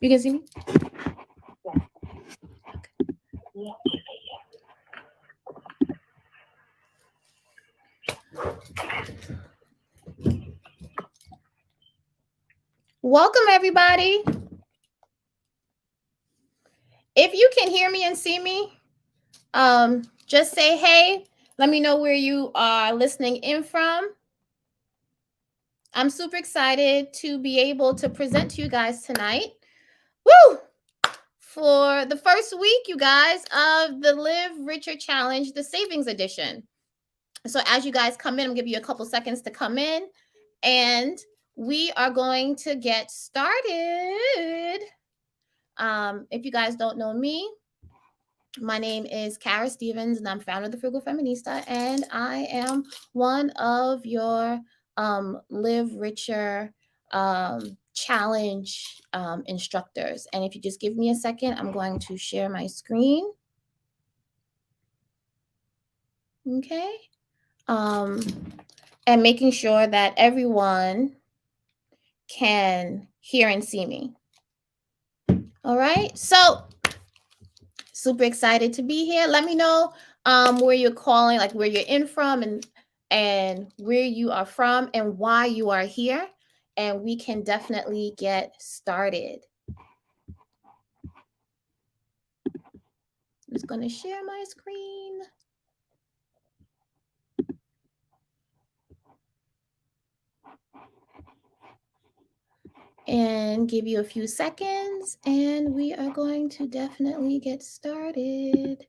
You can see me? Welcome, everybody. If you can hear me and see me, just say hey. Let me know where you are listening in from. I'm super excited to be able to present to you guys tonight. Woo! For the first week, you guys, of the Live Richer Challenge, the Savings Edition. So as you guys come in, I'm giving you a couple seconds to come in, and we are going to get started. If you guys don't know me, my name is Kara Stevens, and I'm founder of the Frugal Feminista, and I am one of your Live Richer challenge instructors. And if you just give me a second, I'm going to share my screen. Okay. And making sure that everyone can hear and see me. All right. So super excited to be here. Let me know where you're calling, like where you're in from, and where you are from and why you are here, and we can definitely get started. I'm just going to share my screen. And give you a few seconds, and we are going to definitely get started.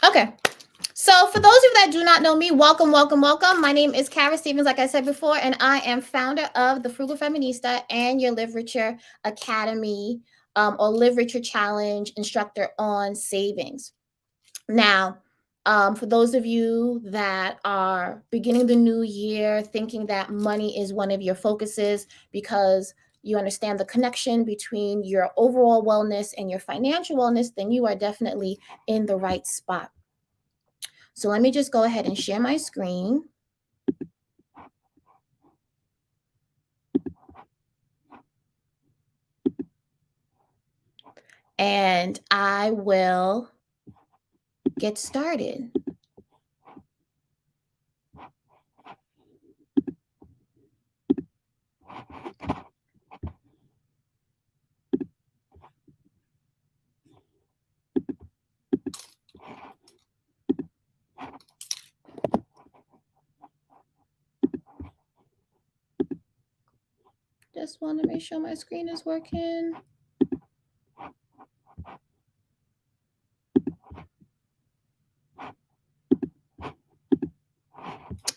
Okay. So for those of you that do not know me, welcome, welcome, welcome. My name is Kara Stevens, like I said before, and I am founder of the Frugal Feminista and your Live Richer Academy, or Live Richer Challenge instructor on savings. Now, for those of you that are beginning the new year thinking that money is one of your focuses because you understand the connection between your overall wellness and your financial wellness, then you are definitely in the right spot. So let me just go ahead and share my screen. And I will get started. Just want to make sure my screen is working.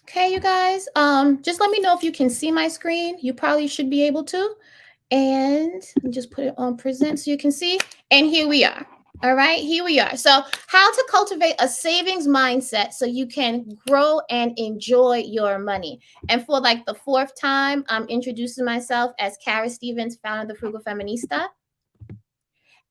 Okay, you guys, just let me know if you can see my screen. You probably should be able to. And just put it on present so you can see. And here we are. All right, here we are. So how to cultivate a savings mindset so you can grow and enjoy your money. And for like the fourth time, I'm introducing myself as Kara Stevens, founder of the Frugal Feminista.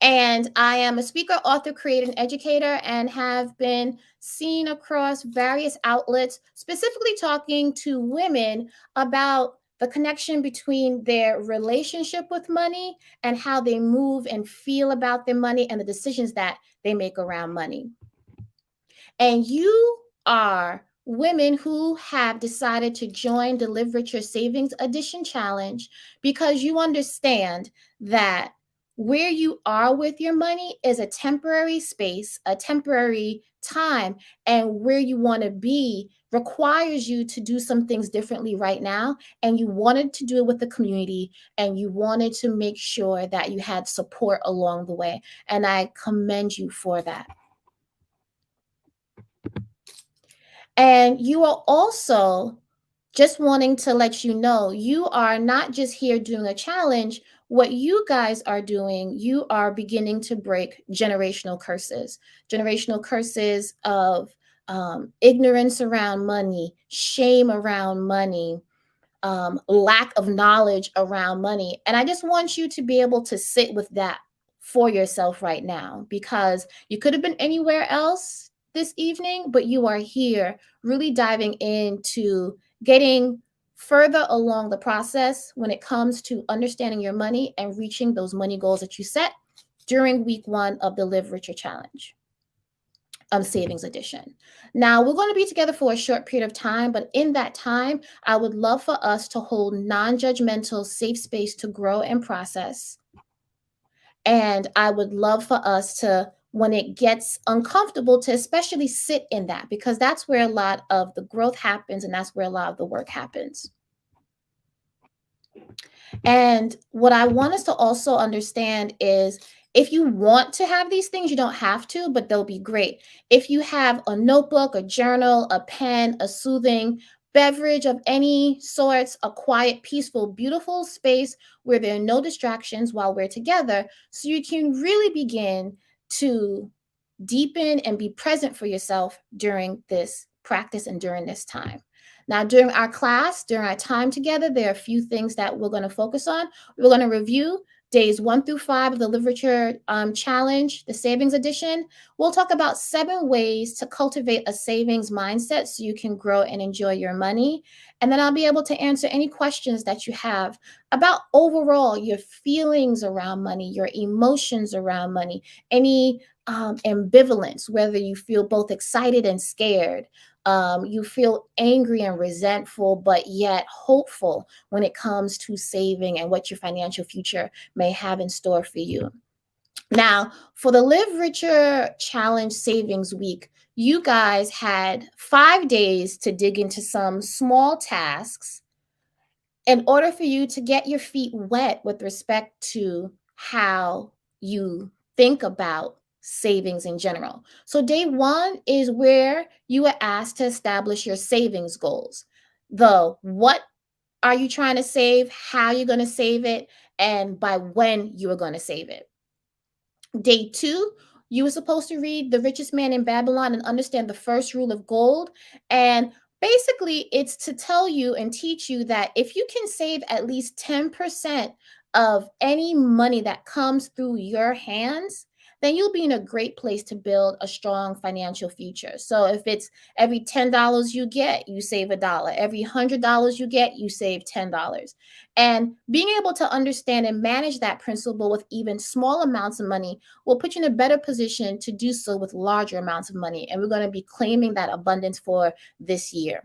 And I am a speaker, author, creator, and educator, and have been seen across various outlets, specifically talking to women about the connection between their relationship with money and how they move and feel about their money and the decisions that they make around money. And you are women who have decided to join the Live Richer Savings Edition Challenge because you understand that where you are with your money is a temporary space, a temporary time, and where you want to be requires you to do some things differently right now. And you wanted to do it with the community, and you wanted to make sure that you had support along the way. And I commend you for that. And you are also just wanting to let you know you are not just here doing a challenge what you guys are doing, you are beginning to break generational curses of ignorance around money, shame around money, lack of knowledge around money. And I just want you to be able to sit with that for yourself right now, because you could have been anywhere else this evening, but you are here really diving into getting further along the process when it comes to understanding your money and reaching those money goals that you set during week 1 of the Live Richer Challenge. Savings edition. Now, we're going to be together for a short period of time, but in that time, I would love for us to hold non-judgmental, safe space to grow and process. And I would love for us to, when it gets uncomfortable, to especially sit in that, because that's where a lot of the growth happens and that's where a lot of the work happens. And what I want us to also understand is, if you want to have these things, you don't have to, but they'll be great. If you have a notebook, a journal, a pen, a soothing beverage of any sorts, a quiet, peaceful, beautiful space where there are no distractions while we're together, so you can really begin to deepen and be present for yourself during this practice and during this time. Now, during our class, during our time together, there are a few things that we're going to focus on. We're going to review days 1 through 5 of the Live Richer Challenge, the savings edition. We'll talk about 7 ways to cultivate a savings mindset so you can grow and enjoy your money. And then I'll be able to answer any questions that you have about overall your feelings around money, your emotions around money, any ambivalence, whether you feel both excited and scared. You feel angry and resentful, but yet hopeful when it comes to saving and what your financial future may have in store for you. Now, for the Live Richer Challenge Savings Week, you guys had 5 days to dig into some small tasks in order for you to get your feet wet with respect to how you think about savings in general. So day 1 is where you are asked to establish your savings goals. What are you trying to save, how you're going to save it, and by when you are going to save it. Day 2, you were supposed to read The Richest Man in Babylon and understand the first rule of gold. And basically, it's to tell you and teach you that if you can save at least 10% of any money that comes through your hands, then you'll be in a great place to build a strong financial future. So if it's every $10 you get, you save $1. Every $100 you get, you save $10. And being able to understand and manage that principle with even small amounts of money will put you in a better position to do so with larger amounts of money. And we're going to be claiming that abundance for this year.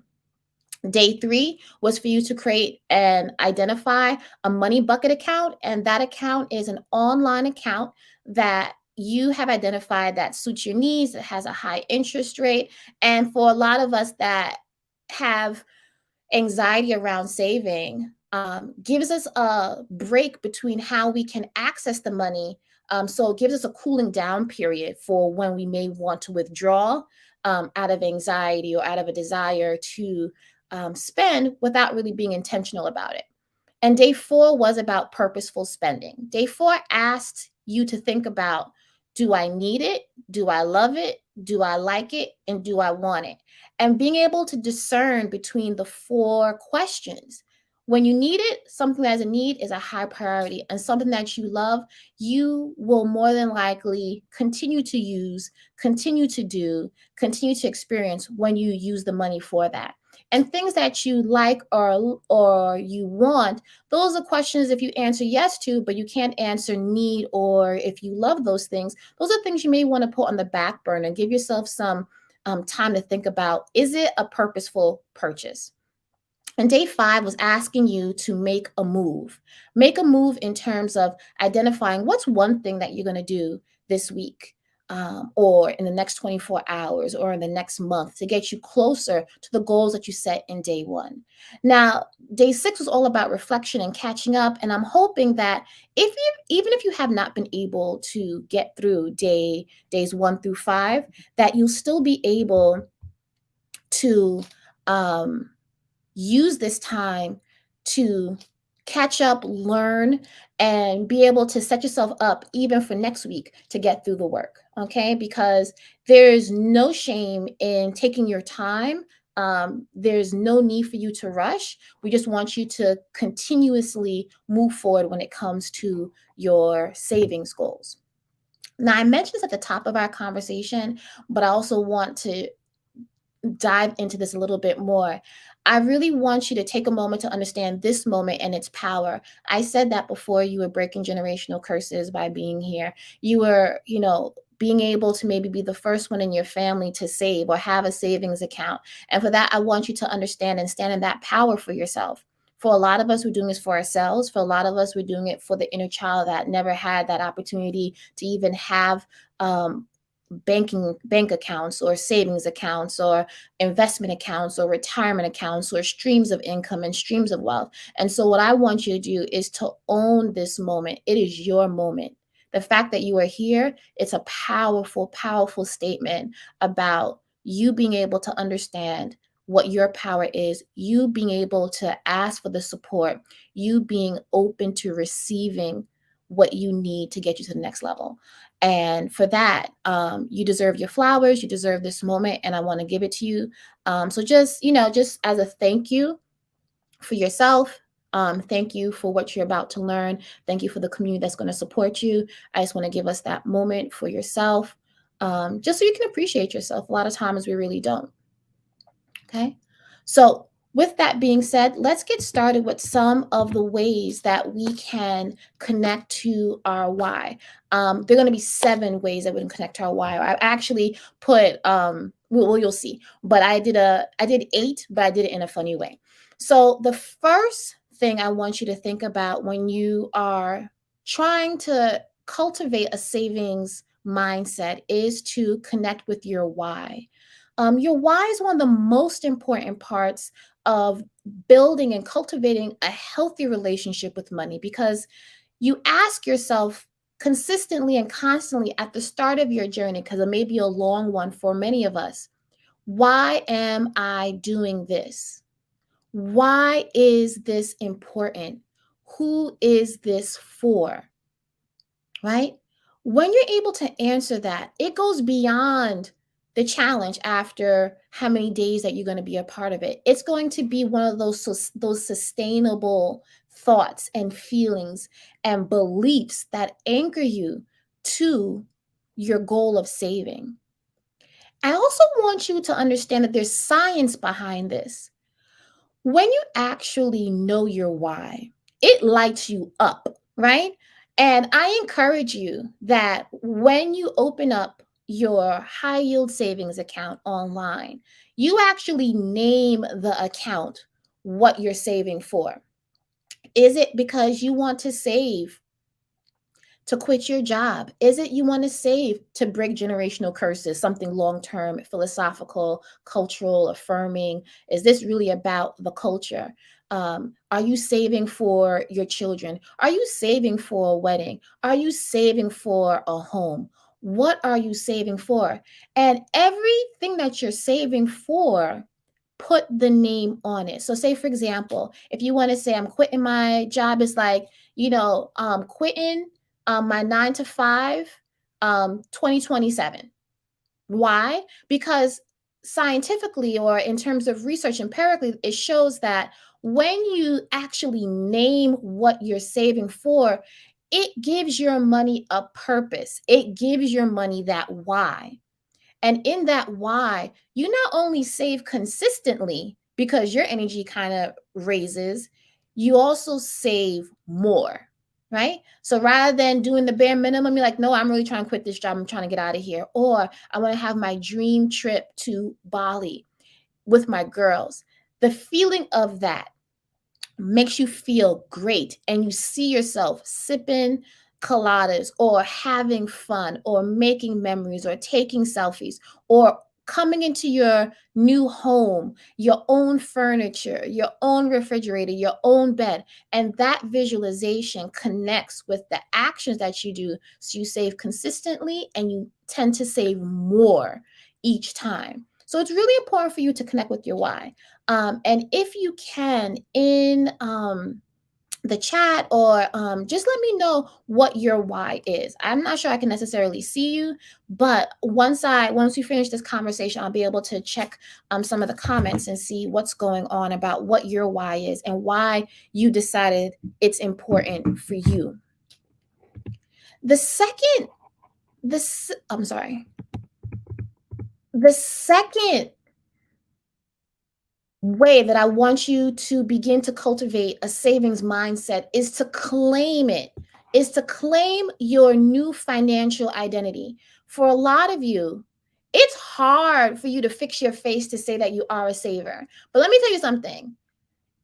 Day 3 was for you to create and identify a money bucket account. And that account is an online account that you have identified that suits your needs, that has a high interest rate. And for a lot of us that have anxiety around saving, gives us a break between how we can access the money. So it gives us a cooling down period for when we may want to withdraw out of anxiety or out of a desire to spend without really being intentional about it. And day 4 was about purposeful spending. Day 4 asked you to think about, do I need it? Do I love it? Do I like it? And do I want it? And being able to discern between the 4 questions. When you need it, something that is a need is a high priority, and something that you love, you will more than likely continue to use, continue to do, continue to experience when you use the money for that. And things that you like or you want, those are questions if you answer yes to, but you can't answer need, or if you love those things, those are things you may want to put on the back burner and give yourself some time to think about, is it a purposeful purchase? And day 5 was asking you to make a move. Make a move in terms of identifying what's one thing that you're going to do this week, or in the next 24 hours, or in the next month, to get you closer to the goals that you set in day 1. Now, day 6 was all about reflection and catching up. And I'm hoping that even if you have not been able to get through days 1 through 5, that you'll still be able to use this time to catch up, learn, and be able to set yourself up even for next week to get through the work. Okay. Because there's no shame in taking your time. There's no need for you to rush. We just want you to continuously move forward when it comes to your savings goals. Now, I mentioned this at the top of our conversation, but I also want to dive into this a little bit more. I really want you to take a moment to understand this moment and its power. I said that before, you were breaking generational curses by being here. You were, being able to maybe be the first one in your family to save or have a savings account. And for that, I want you to understand and stand in that power for yourself. For a lot of us, we're doing this for ourselves. For a lot of us, we're doing it for the inner child that never had that opportunity to even have bank accounts or savings accounts or investment accounts or retirement accounts or streams of income and streams of wealth. And so what I want you to do is to own this moment. It is your moment. The fact that you are here, it's a powerful, powerful statement about you being able to understand what your power is, you being able to ask for the support, you being open to receiving what you need to get you to the next level. And for that, you deserve your flowers, you deserve this moment, and I want to give it to you. So just as a thank you for yourself. Thank you for what you're about to learn. Thank you for the community that's going to support you. I just want to give us that moment for yourself, just so you can appreciate yourself. A lot of times we really don't. Okay. So, with that being said, let's get started with some of the ways that we can connect to our why. There are going to be 7 ways that we can connect to our why. I actually put, well, you'll see, but I did 8, but I did it in a funny way. So, the first thing I want you to think about when you are trying to cultivate a savings mindset is to connect with your why. Your why is one of the most important parts of building and cultivating a healthy relationship with money because you ask yourself consistently and constantly at the start of your journey, because it may be a long one for many of us, why am I doing this? Why is this important? Who is this for? Right? When you're able to answer that, it goes beyond the challenge after how many days that you're going to be a part of it. It's going to be one of those sustainable thoughts and feelings and beliefs that anchor you to your goal of saving. I also want you to understand that there's science behind this. When you actually know your why, it lights you up, right? And I encourage you that when you open up your high yield savings account online, you actually name the account what you're saving for. Is it because you want to save to quit your job? Is it you want to save to break generational curses, something long term, philosophical, cultural, affirming? Is this really about the culture? Are you saving for your children? Are you saving for a wedding? Are you saving for a home? What are you saving for? And everything that you're saving for, put the name on it. So, say, for example, if you want to say, I'm quitting my job, it's like, quitting my 9 to 5, 2027. Why? Because scientifically, or in terms of research empirically, it shows that when you actually name what you're saving for, it gives your money a purpose. It gives your money that why. And in that why, you not only save consistently because your energy kind of raises, you also save more, right? So rather than doing the bare minimum, you're like, no, I'm really trying to quit this job. I'm trying to get out of here. Or I want to have my dream trip to Bali with my girls. The feeling of that makes you feel great and you see yourself sipping coladas or having fun or making memories or taking selfies or coming into your new home, your own furniture, your own refrigerator, your own bed. And that visualization connects with the actions that you do. So you save consistently and you tend to save more each time. So it's really important for you to connect with your why. And if you can, in the chat, or just let me know what your why is. I'm not sure I can necessarily see you, but once we finish this conversation, I'll be able to check some of the comments and see what's going on about what your why is and why you decided it's important for you. The second I'm sorry. The second way that I want you to begin to cultivate a savings mindset is to claim it, is to claim your new financial identity. For a lot of you, it's hard for you to fix your face to say that you are a saver. But let me tell you something.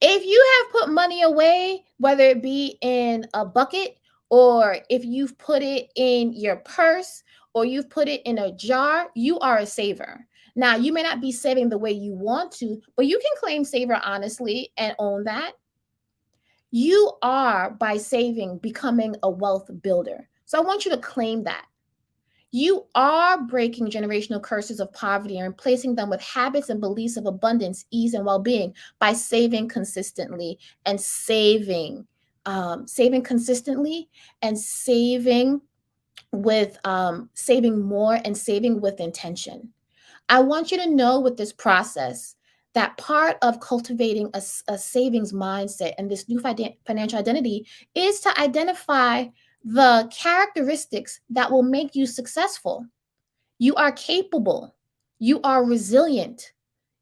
If you have put money away, whether it be in a bucket, or if you've put it in your purse, or you've put it in a jar, you are a saver. Now, you may not be saving the way you want to, but you can claim saver honestly and own that. You are, by saving, becoming a wealth builder. So I want you to claim that. You are breaking generational curses of poverty and replacing them with habits and beliefs of abundance, ease, and well-being by saving consistently and saving consistently and saving more and saving with intention. I want you to know with this process that part of cultivating a savings mindset and this new financial identity is to identify the characteristics that will make you successful. You are capable. You are resilient.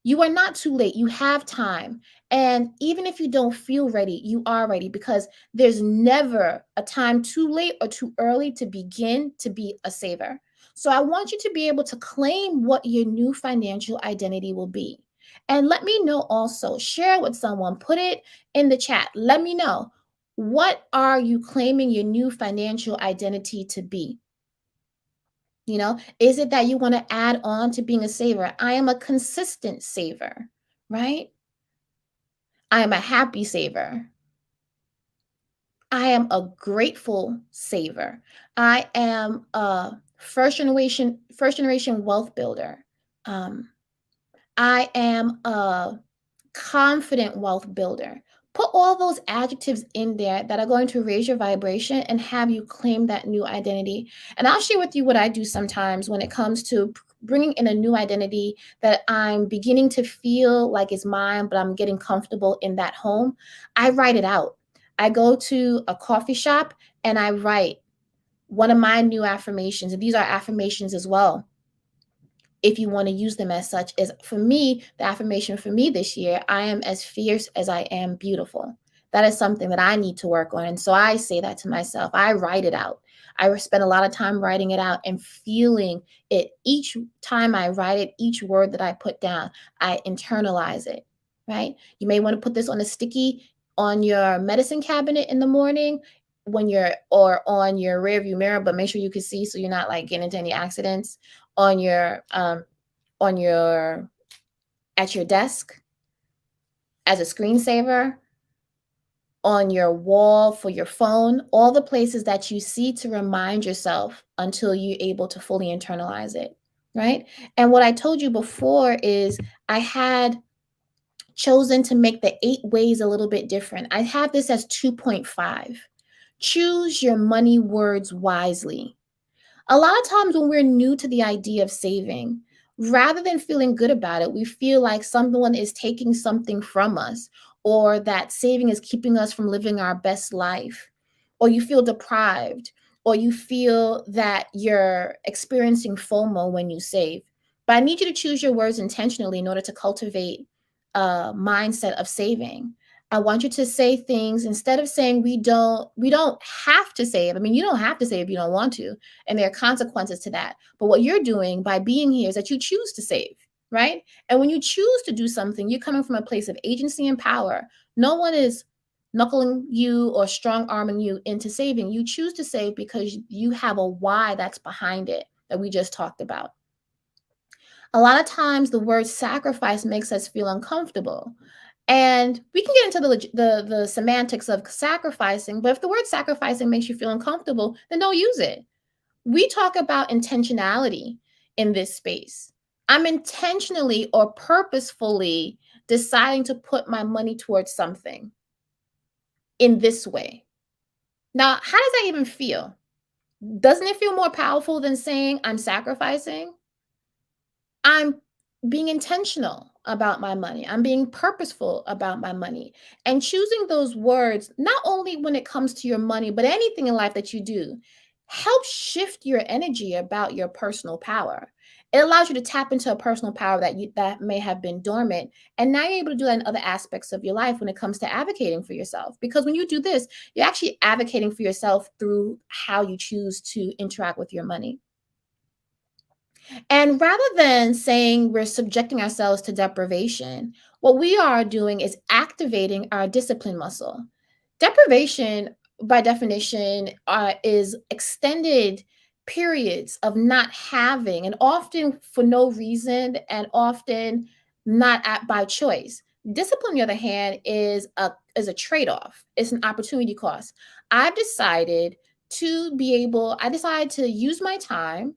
You are not too late. You have time. And even if you don't feel ready, you are ready, because there's never a time too late or too early to begin to be a saver. So I want you to be able to claim what your new financial identity will be. And let me know also, share it with someone, put it in the chat. Let me know, what are you claiming your new financial identity to be? Is it that you want to add on to being a saver? I am a consistent saver, right? I am a happy saver. I am a grateful saver. I am a first generation wealth builder. I am a confident wealth builder. Put all those adjectives in there that are going to raise your vibration and have you claim that new identity. And I'll share with you what I do sometimes when it comes to bringing in a new identity that I'm beginning to feel like is mine, but I'm getting comfortable in that home. I write it out. I go to a coffee shop and I write one of my new affirmations. And these are affirmations as well, if you want to use them as such. Is, for me, the affirmation for me this year: I am as fierce as I am beautiful. That is something that I need to work on. And so I say that to myself. I write it out. I spend a lot of time writing it out and feeling it. Each time I write it, each word that I put down, I internalize it, right? You may want to put this on a sticky on your medicine cabinet in the morning or on your rear view mirror, but make sure you can see so you're not like getting into any accidents. On your at your desk as a screensaver, on your wall for your phone, all the places that you see to remind yourself until you're able to fully internalize it, right? And what I told you before is I had chosen to make the 8 ways a little bit different. I have this as 2.5. Choose your money words wisely. A lot of times when we're new to the idea of saving, rather than feeling good about it, we feel like someone is taking something from us, or that saving is keeping us from living our best life, or you feel deprived, or you feel that you're experiencing FOMO when you save. But I need you to choose your words intentionally in order to cultivate a mindset of saving. I want you to say things, instead of saying we don't have to save. I mean, you don't have to save if you don't want to, and there are consequences to that. But what you're doing by being here is that you choose to save, right? And when you choose to do something, you're coming from a place of agency and power. No one is knuckling you or strong arming you into saving. You choose to save because you have a why that's behind it that we just talked about. A lot of times the word sacrifice makes us feel uncomfortable. And we can get into the semantics of sacrificing, but if the word sacrificing makes you feel uncomfortable, then don't use it. We talk about intentionality in this space. I'm intentionally or purposefully deciding to put my money towards something. in this way. Now, how does that even feel? Doesn't it feel more powerful than saying I'm sacrificing? I'm being intentional about my money. I'm being purposeful about my money and choosing those words, not only when it comes to your money, but anything in life that you do, helps shift your energy about your personal power. It allows you to tap into a personal power that may have been dormant. And now you're able to do that in other aspects of your life when it comes to advocating for yourself. Because when you do this, you're actually advocating for yourself through how you choose to interact with your money. And rather than saying we're subjecting ourselves to deprivation, what we are doing is activating our discipline muscle. Deprivation, by definition, is extended periods of not having, and often for no reason, and often not by choice. Discipline, on the other hand, is a trade off. It's an opportunity cost. I've decided I decided to use my time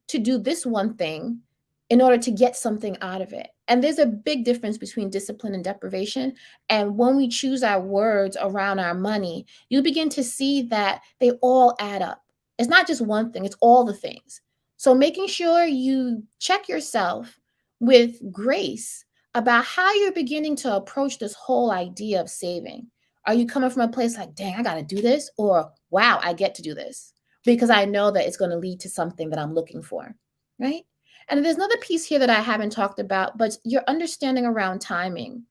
to do this one thing in order to get something out of it. And there's a big difference between discipline and deprivation. And when we choose our words around our money, you begin to see that they all add up. It's not just one thing, it's all the things. So making sure you check yourself with grace about how you're beginning to approach this whole idea of saving. Are you coming from a place like, dang, I got to do this? Or, wow, I get to do this because I know that it's going to lead to something that I'm looking for, right? And there's another piece here that I haven't talked about, but your understanding around timing.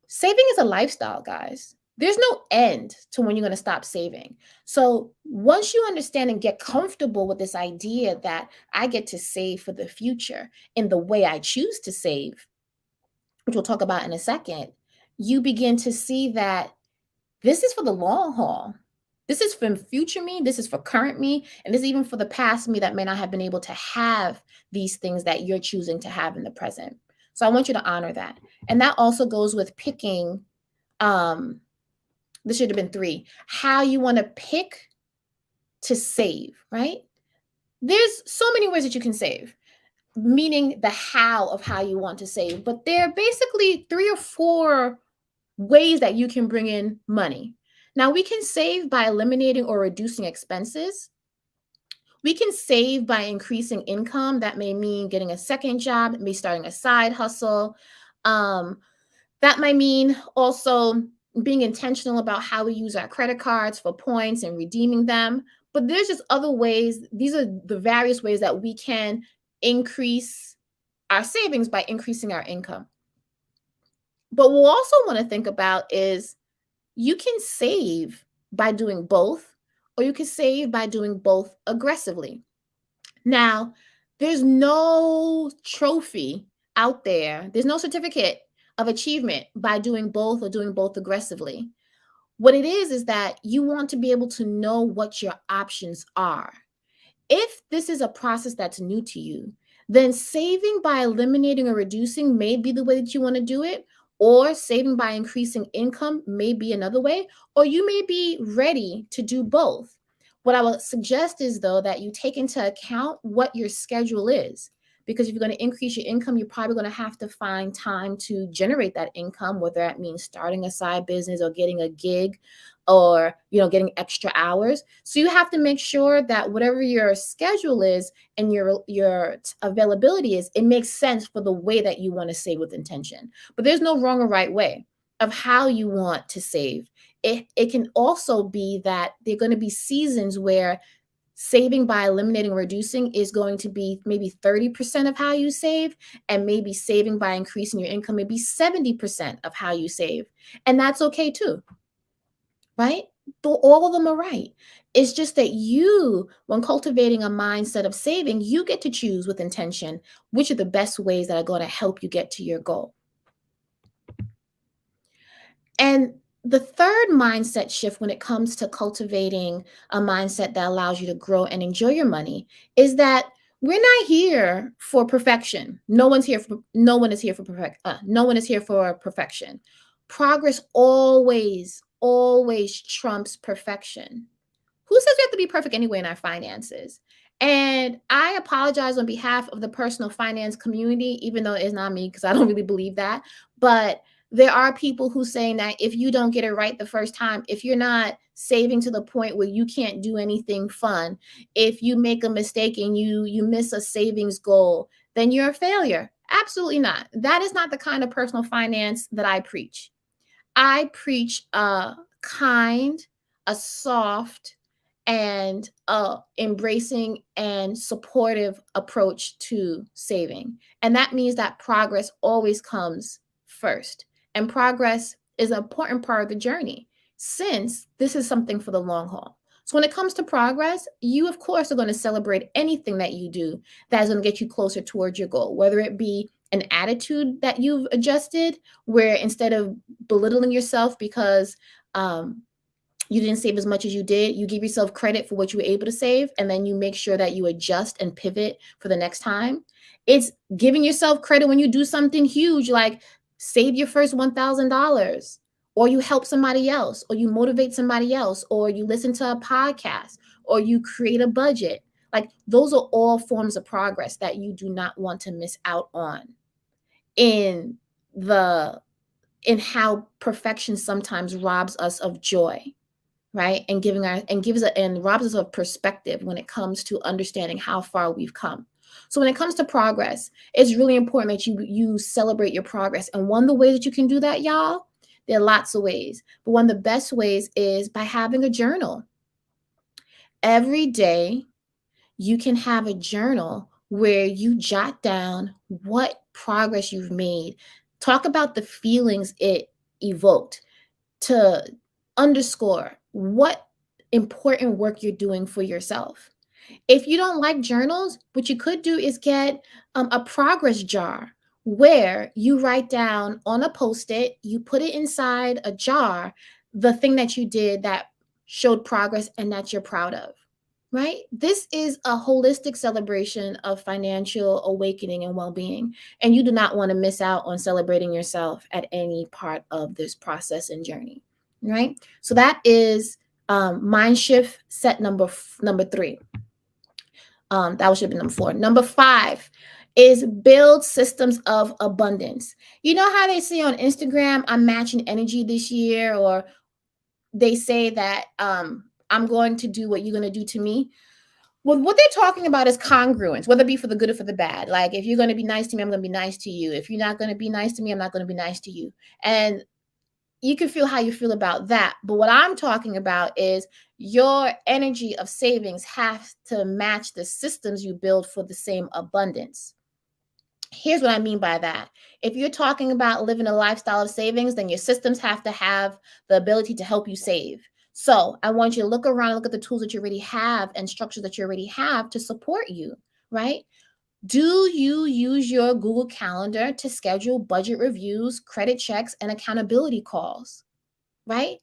Saving is a lifestyle, guys. There's no end to when you're going to stop saving. So once you understand and get comfortable with this idea that I get to save for the future in the way I choose to save, which we'll talk about in a second, you begin to see that this is for the long haul. This is for future me, this is for current me, and this is even for the past me that may not have been able to have these things that you're choosing to have in the present. So I want you to honor that. And that also goes with picking, um, this should have been three, how you want to pick to save, right? There's so many ways that you can save, meaning the how of how you want to save, but there are basically three or four ways that you can bring in money. Now, we can save by eliminating or reducing expenses. We can save by increasing income. That may mean getting a second job, maybe starting a side hustle. Um, that might mean also being intentional about how we use our credit cards for points and redeeming them. But there's just other ways. These are the various ways that we can increase our savings by increasing our income. But we'll also want to think about is you can save by doing both, or you can save by doing both aggressively. Now, there's no trophy out there, there's no certificate of achievement by doing both or doing both aggressively. What it is that you want to be able to know what your options are. If this is a process that's new to you, then saving by eliminating or reducing may be the way that you want to do it, or saving by increasing income may be another way, or you may be ready to do both. What I would suggest is, though, that you take into account what your schedule is. Because if you're going to increase your income, you're probably going to have to find time to generate that income, whether that means starting a side business or getting a gig or getting extra hours. So you have to make sure that whatever your schedule is and your availability is, it makes sense for the way that you want to save with intention. But there's no wrong or right way of how you want to save. It can also be that there are going to be seasons where saving by eliminating or reducing is going to be maybe 30% of how you save, and maybe saving by increasing your income maybe 70% of how you save. And that's okay too, right? All of them are right. It's just that you, when cultivating a mindset of saving, you get to choose with intention which are the best ways that are going to help you get to your goal. And the third mindset shift when it comes to cultivating a mindset that allows you to grow and enjoy your money is that we're not here for perfection. No one is here for perfection. Progress always trumps perfection. Who says we have to be perfect anyway in our finances? And I apologize on behalf of the personal finance community, even though it's not me, because I don't really believe that. But There are people who saying that if you don't get it right the first time, if you're not saving to the point where you can't do anything fun, if you make a mistake and you miss a savings goal, then you're a failure. Absolutely not. That is not the kind of personal finance that I preach. I preach a kind, a soft, and a embracing and supportive approach to saving. And that means that progress always comes first. And progress is an important part of the journey since this is something for the long haul. So when it comes to progress, you of course are going to celebrate anything that you do that is going to get you closer towards your goal, whether it be an attitude that you've adjusted, where instead of belittling yourself because you didn't save as much as you did, you give yourself credit for what you were able to save, and then you make sure that you adjust and pivot for the next time. It's giving yourself credit when you do something huge, like save your first $1,000, or you help somebody else, or you motivate somebody else, or you listen to a podcast, or you create a budget. Like those are all forms of progress that you do not want to miss out on in the in how perfection sometimes robs us of joy, right? And giving our and gives it and robs us of perspective when it comes to understanding how far we've come. So when it comes to progress, it's really important that you celebrate your progress. And one of the ways that you can do that, y'all, there are lots of ways, but one of the best ways is by having a journal. Every day you can have a journal where you jot down what progress you've made. Talk about the feelings it evoked to underscore what important work you're doing for yourself. If you don't like journals, what you could do is get a progress jar where you write down on a post it, you put it inside a jar, the thing that you did that showed progress and that you're proud of, right? This is a holistic celebration of financial awakening and well being. And you do not want to miss out on celebrating yourself at any part of this process and journey, right? So that is mind shift set number 3. That should be number 4. Number 5 is build systems of abundance. You know how they say on Instagram, I'm matching energy this year, or they say that I'm going to do what you're going to do to me. Well, what they're talking about is congruence, whether it be for the good or for the bad. Like, if you're going to be nice to me, I'm going to be nice to you. If you're not going to be nice to me, I'm not going to be nice to you. And you can feel how you feel about that. But what I'm talking about is your energy of savings has to match the systems you build for the same abundance. Here's what I mean by that. If you're talking about living a lifestyle of savings, then your systems have to have the ability to help you save. So I want you to look around and look at the tools that you already have and structures that you already have to support you, right? Do you use your Google Calendar to schedule budget reviews, credit checks, and accountability calls, right?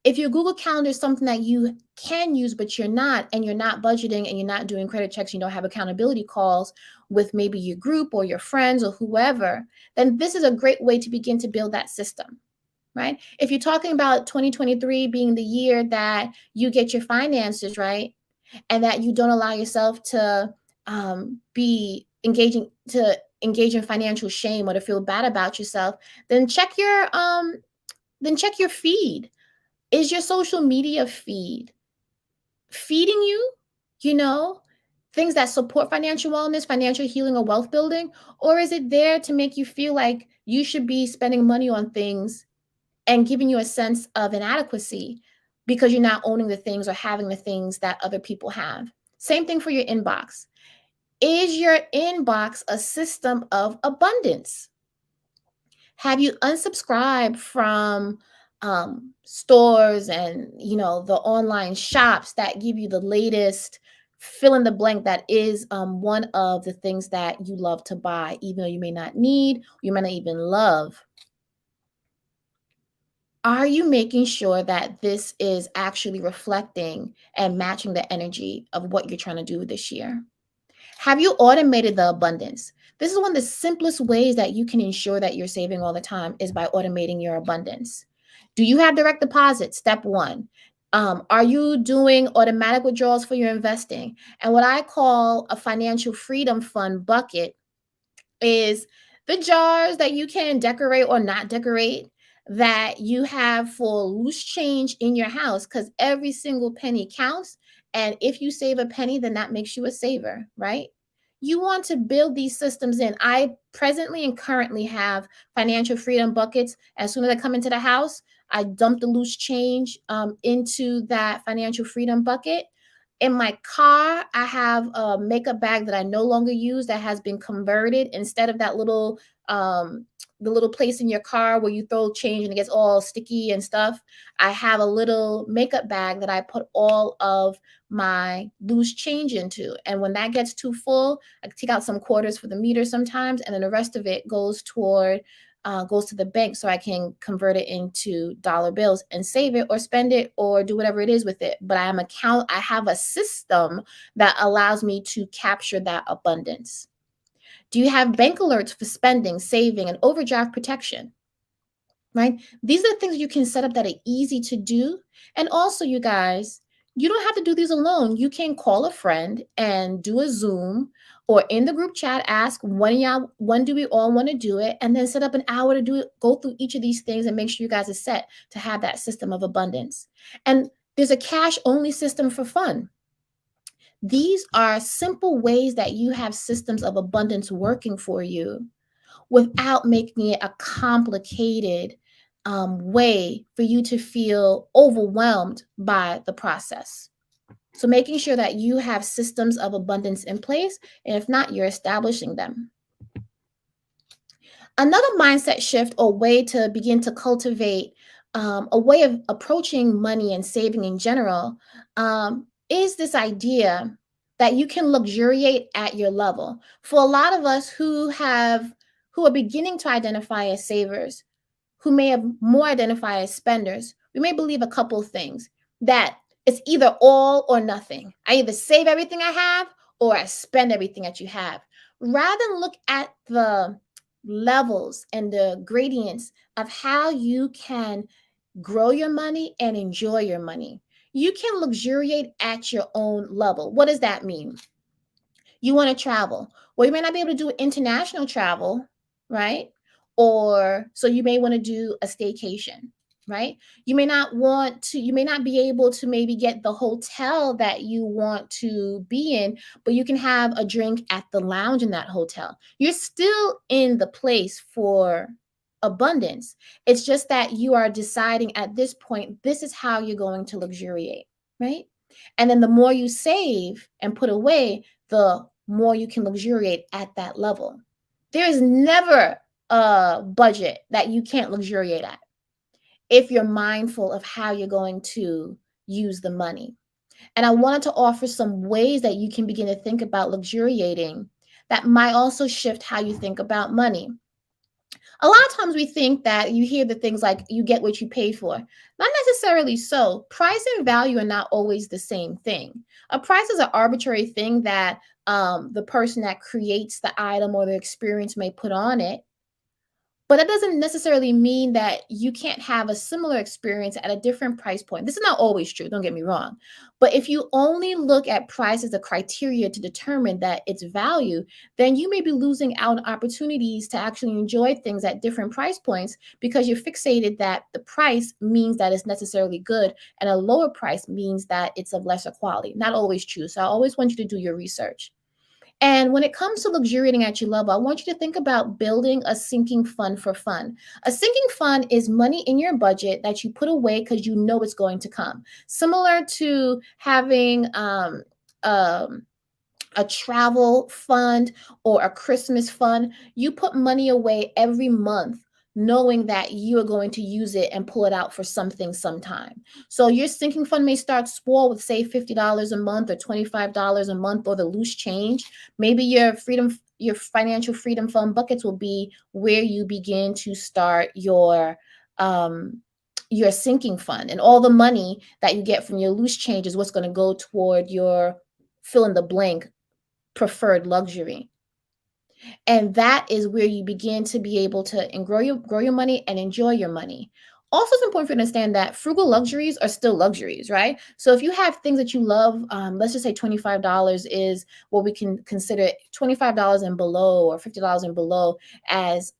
If your Google Calendar is something that you can use, but you're not, and you're not budgeting and you're not doing credit checks, you don't have accountability calls with maybe your group or your friends or whoever, then this is a great way to begin to build that system, right? If you're talking about 2023 being the year that you get your finances right and that you don't allow yourself to be engage in financial shame or to feel bad about yourself, then check your feed. Is your social media feed feeding you, you know, things that support financial wellness, financial healing, or wealth building? Or is it there to make you feel like you should be spending money on things and giving you a sense of inadequacy because you're not owning the things or having the things that other people have? Same thing for your inbox. Is your inbox a system of abundance? Have you unsubscribed from stores and the online shops that give you the latest fill in the blank that is one of the things that you love to buy, even though you may not need, you may not even love? Are you making sure that this is actually reflecting and matching the energy of what you're trying to do this year? Have you automated the abundance? This is one of the simplest ways that you can ensure that you're saving all the time is by automating your abundance. Do you have direct deposit? Step 1. Are you doing automatic withdrawals for your investing? And what I call a financial freedom fund bucket is the jars that you can decorate or not decorate, that you have for loose change in your house, because every single penny counts. And if you save a penny, then that makes you a saver, right? You want to build these systems in. I presently and currently have financial freedom buckets. As soon as I come into the house, I dump the loose change into that financial freedom bucket. In my car, I have a makeup bag that I no longer use that has been converted. Instead of that little the little place in your car where you throw change and it gets all sticky and stuff, I have a little makeup bag that I put all of my loose change into. And when that gets too full, I take out some quarters for the meter sometimes, and then the rest of it goes to the bank so I can convert it into dollar bills and save it or spend it or do whatever it is with it. But I have a system that allows me to capture that abundance. Do you have bank alerts for spending, saving, and overdraft protection? Right? These are the things you can set up that are easy to do. And also, you guys, you don't have to do these alone. You can call a friend and do a Zoom, or in the group chat, ask when do we all want to do it, and then set up an hour to do it, go through each of these things and make sure you guys are set to have that system of abundance. And there's a cash only system for fun. These are simple ways that you have systems of abundance working for you without making it a complicated way for you to feel overwhelmed by the process. So, making sure that you have systems of abundance in place, and if not, you're establishing them. Another mindset shift or way to begin to cultivate a way of approaching money and saving in general is this idea that you can luxuriate at your level. For a lot of us who are beginning to identify as savers, who may have more identify as spenders, we may believe a couple of things, that it's either all or nothing. I either save everything I have or I spend everything that you have. Rather than look at the levels and the gradients of how you can grow your money and enjoy your money. You can luxuriate at your own level. What does that mean? You want to travel. Well, you may not be able to do international travel, right? Or so you may want to do a staycation, right? You may not be able to maybe get the hotel that you want to be in, but you can have a drink at the lounge in that hotel. You're still in the place for abundance. It's just that you are deciding at this point, this is how you're going to luxuriate, right? And then the more you save and put away, the more you can luxuriate at that level. There is never a budget that you can't luxuriate at if you're mindful of how you're going to use the money. And I wanted to offer some ways that you can begin to think about luxuriating that might also shift how you think about money. A lot of times we think that you hear the things like you get what you pay for. Not necessarily so. Price and value are not always the same thing. A price is an arbitrary thing that the person that creates the item or the experience may put on it. But that doesn't necessarily mean that you can't have a similar experience at a different price point. This is not always true, don't get me wrong. But if you only look at price as a criteria to determine that its value, then you may be losing out on opportunities to actually enjoy things at different price points because you're fixated that the price means that it's necessarily good and a lower price means that it's of lesser quality. Not always true. So I always want you to do your research. And when it comes to luxuriating at your level, I want you to think about building a sinking fund for fun. A sinking fund is money in your budget that you put away because you know it's going to come. Similar to having a travel fund or a Christmas fund, you put money away every month knowing that you are going to use it and pull it out for something sometime. So your sinking fund may start small with say $50 a month or $25 a month or the loose change. Maybe your financial freedom fund buckets will be where you begin to start your sinking fund, and all the money that you get from your loose change is what's going to go toward your fill in the blank preferred luxury. And that is where you begin to be able to and grow your money and enjoy your money. Also, it's important for you to understand that frugal luxuries are still luxuries, right? So if you have things that you love, let's just say $25 is what we can consider $25 and below, or $50 and below, as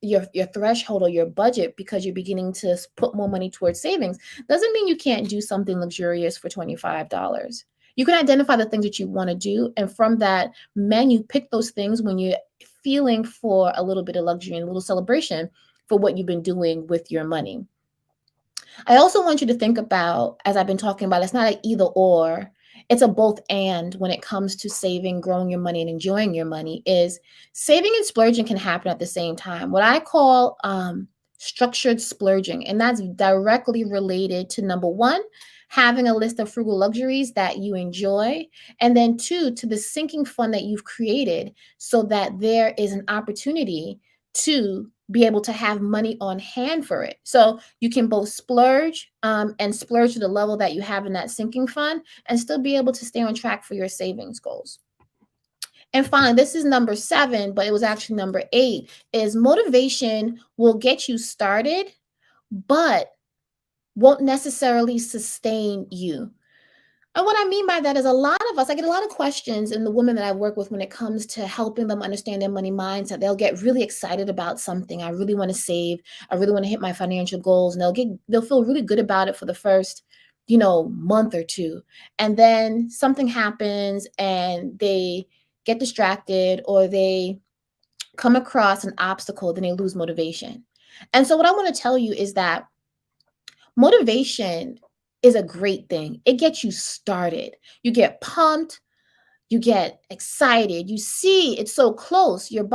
your threshold or your budget, because you're beginning to put more money towards savings, doesn't mean you can't do something luxurious for $25. You can identify the things that you want to do, and from that menu, pick those things when you're feeling for a little bit of luxury and a little celebration for what you've been doing with your money. I also want you to think about, as I've been talking about, it's not an either or, it's a both and when it comes to saving, growing your money, and enjoying your money. Is saving and splurging can happen at the same time. What I call structured splurging. And that's directly related to, number one, having a list of frugal luxuries that you enjoy. And then two, to the sinking fund that you've created so that there is an opportunity to be able to have money on hand for it. So you can both splurge and splurge to the level that you have in that sinking fund, and still be able to stay on track for your savings goals. And finally, this is number 7, but it was actually number 8, is motivation will get you started, but won't necessarily sustain you. And what I mean by that is, a lot of us, I get a lot of questions in the women that I work with when it comes to helping them understand their money mindset. They'll get really excited about something. I really want to save. I really want to hit my financial goals. And they'll feel really good about it for the first, month or two. And then something happens and they get distracted, or they come across an obstacle, then they lose motivation. And so what I want to tell you is that motivation is a great thing. It gets you started. You get pumped, you get excited. You see it's so close. Your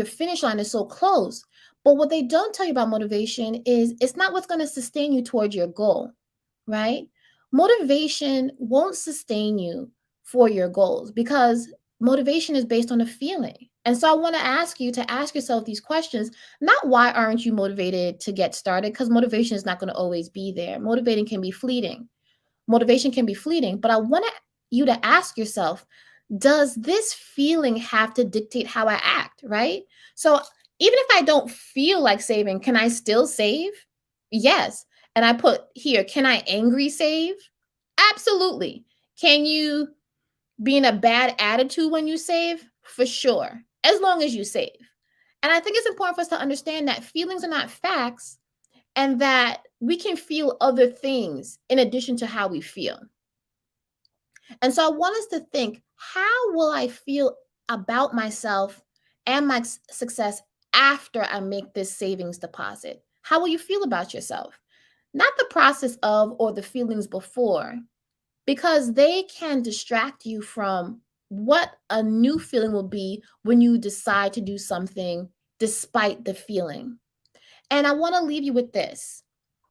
finish line is so close. But what they don't tell you about motivation is it's not what's going to sustain you towards your goal, right? Motivation won't sustain you for your goals, because motivation is based on a feeling. And so I want to ask you to ask yourself these questions. Not why aren't you motivated to get started, because motivation is not going to always be there. Motivating can be fleeting. Motivation can be fleeting, but I want you to ask yourself, does this feeling have to dictate how I act, right? So even if I don't feel like saving, can I still save? Yes. And I put here, can I angry save? Absolutely. Can you be in a bad attitude when you save? For sure, as long as you save. And I think it's important for us to understand that feelings are not facts, and that we can feel other things in addition to how we feel. And so I want us to think, how will I feel about myself and my success after I make this savings deposit? How will you feel about yourself? Not the process of or the feelings before, because they can distract you from what a new feeling will be when you decide to do something despite the feeling. And I want to leave you with this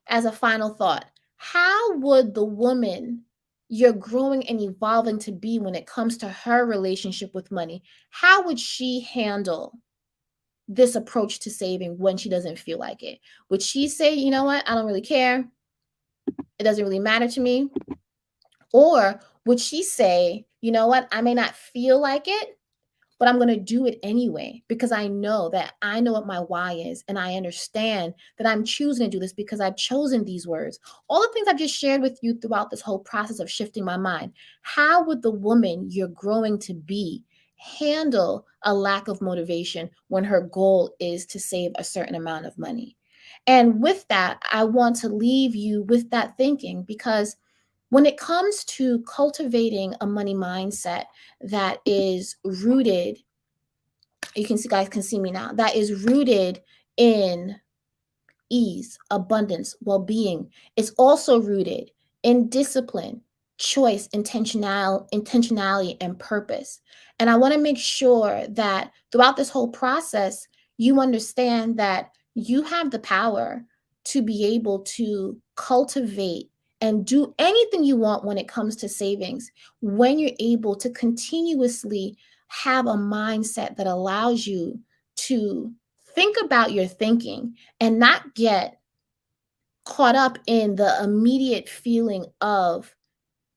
as a final thought. How would the woman you're growing and evolving to be when it comes to her relationship with money, how would she handle this approach to saving when she doesn't feel like it? Would she say, you know what, I don't really care, it doesn't really matter to me? Or would she say, you know what, I may not feel like it, but I'm going to do it anyway, because I know what my why is. And I understand that I'm choosing to do this because I've chosen these words. All the things I've just shared with you throughout this whole process of shifting my mind. How would the woman you're growing to be handle a lack of motivation when her goal is to save a certain amount of money? And with that, I want to leave you with that thinking, because when it comes to cultivating a money mindset that is rooted, you can see, guys can see me now, that is rooted in ease, abundance, well-being, it's also rooted in discipline, choice, intentionality, and purpose. And I want to make sure that throughout this whole process, you understand that you have the power to be able to cultivate and do anything you want when it comes to savings, when you're able to continuously have a mindset that allows you to think about your thinking and not get caught up in the immediate feeling of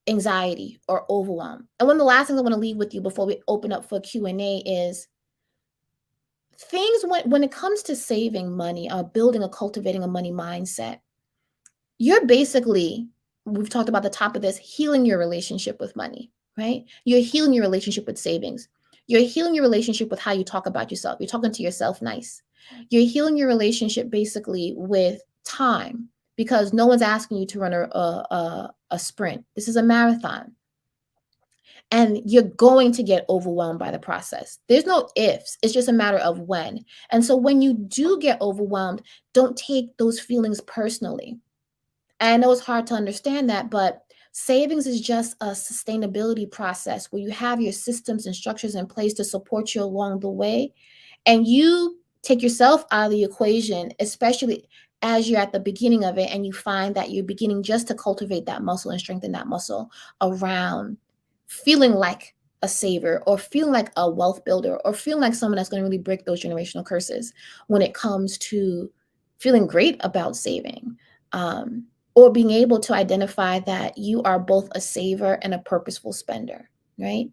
anxiety or overwhelm. And one of the last things I want to leave with you before we open up for Q&A is, things when it comes to saving money, building or cultivating a money mindset, you're basically, we've talked about the top of this, healing your relationship with money, right? You're healing your relationship with savings. You're healing your relationship with how you talk about yourself. You're talking to yourself nice. You're healing your relationship basically with time, because no one's asking you to run a sprint. This is a marathon, and you're going to get overwhelmed by the process. There's no ifs, it's just a matter of when. And so when you do get overwhelmed, don't take those feelings personally. And I know it's hard to understand that, but savings is just a sustainability process where you have your systems and structures in place to support you along the way. And you take yourself out of the equation, especially as you're at the beginning of it and you find that you're beginning just to cultivate that muscle and strengthen that muscle around feeling like a saver, or feeling like a wealth builder, or feeling like someone that's going to really break those generational curses when it comes to feeling great about saving. Or being able to identify that you are both a saver and a purposeful spender, right?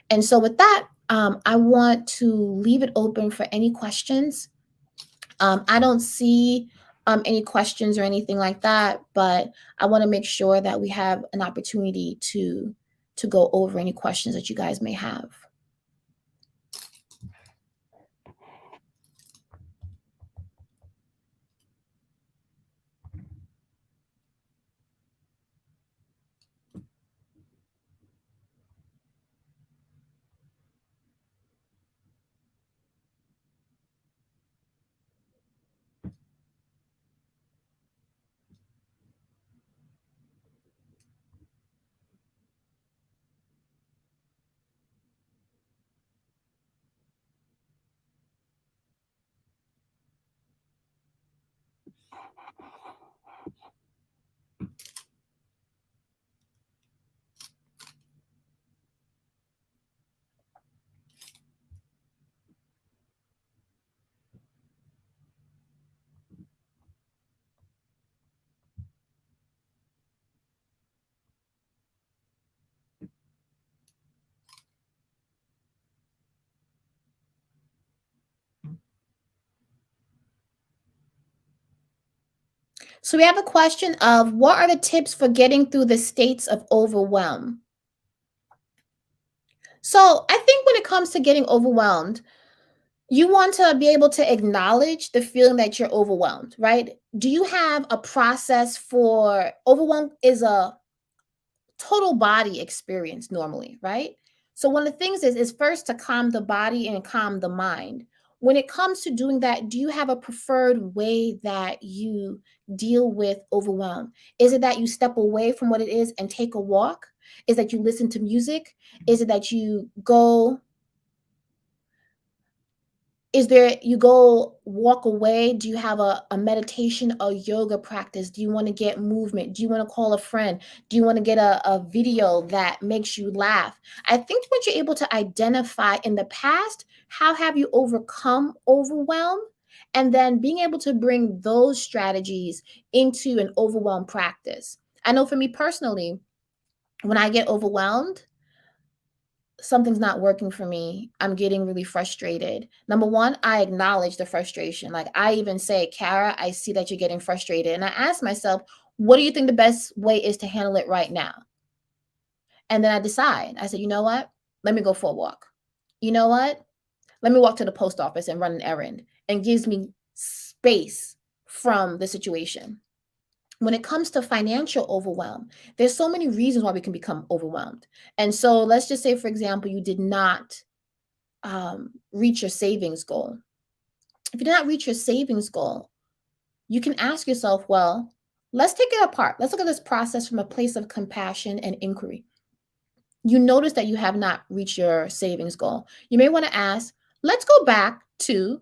And so, with that, I want to leave it open for any questions. I don't see any questions or anything like that, but I want to make sure that we have an opportunity to go over any questions that you guys may have. So we have a question of, what are the tips for getting through the states of overwhelm? So I think when it comes to getting overwhelmed, you want to be able to acknowledge the feeling that you're overwhelmed, right? Do you have a process for overwhelm? Is a total body experience normally, right? So one of the things is first to calm the body and calm the mind. When it comes to doing that, do you have a preferred way that you deal with overwhelm? Is it that you step away from what it is and take a walk? Is that you listen to music? Is it that you go, is there, you go walk away? Do you have a meditation or yoga practice? Do you want to get movement? Do you want to call a friend? Do you want to get a video that makes you laugh? I think once you're able to identify in the past, how have you overcome overwhelm? And then being able to bring those strategies into an overwhelm practice. I know for me personally, when I get overwhelmed, something's not working for me. I'm getting really frustrated. Number one, I acknowledge the frustration. Like, I even say, Kara, I see that you're getting frustrated. And I ask myself, what do you think the best way is to handle it right now? And then I decide. I said, you know what? Let me go for a walk. You know what? Let me walk to the post office and run an errand, and gives me space from the situation. When it comes to financial overwhelm, there's so many reasons why we can become overwhelmed. And so let's just say, for example, you did not reach your savings goal. If you did not reach your savings goal, you can ask yourself, well, let's take it apart. Let's look at this process from a place of compassion and inquiry. You notice that you have not reached your savings goal. You may want to ask, let's go back to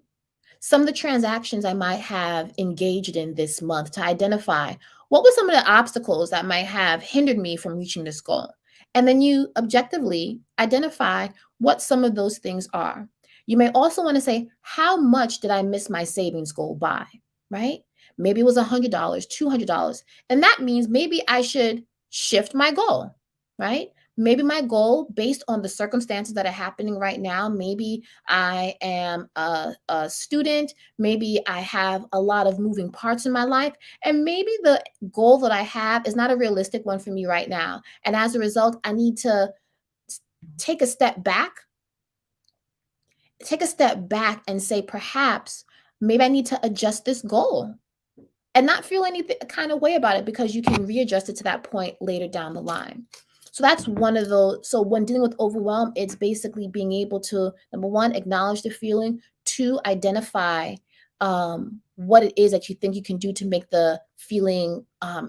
some of the transactions I might have engaged in this month to identify what were some of the obstacles that might have hindered me from reaching this goal. And then you objectively identify what some of those things are. You may also want to say, how much did I miss my savings goal by, right? Maybe it was $100, $200. And that means maybe I should shift my goal, right? maybe my goal based on the circumstances that are happening right now, maybe I am a student, maybe I have a lot of moving parts in my life, and maybe the goal that I have is not a realistic one for me right now. And as a result, I need to take a step back, and say, perhaps maybe I need to adjust this goal and not feel any kind of way about it, because you can readjust it to that point later down the line. So that's one of those. So when dealing with overwhelm, it's basically being able to, number one, acknowledge the feeling, two, identify what it is that you think you can do to make the feeling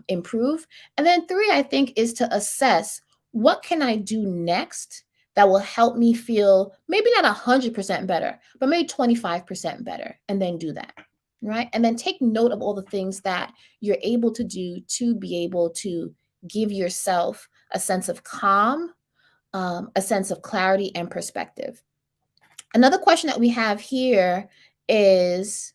improve. And then three, I think, is to assess, what can I do next that will help me feel maybe not 100% better, but maybe 25% better, and then do that. Right. And then take note of all the things that you're able to do to be able to give yourself a sense of calm, a sense of clarity and perspective. Another question that we have here is,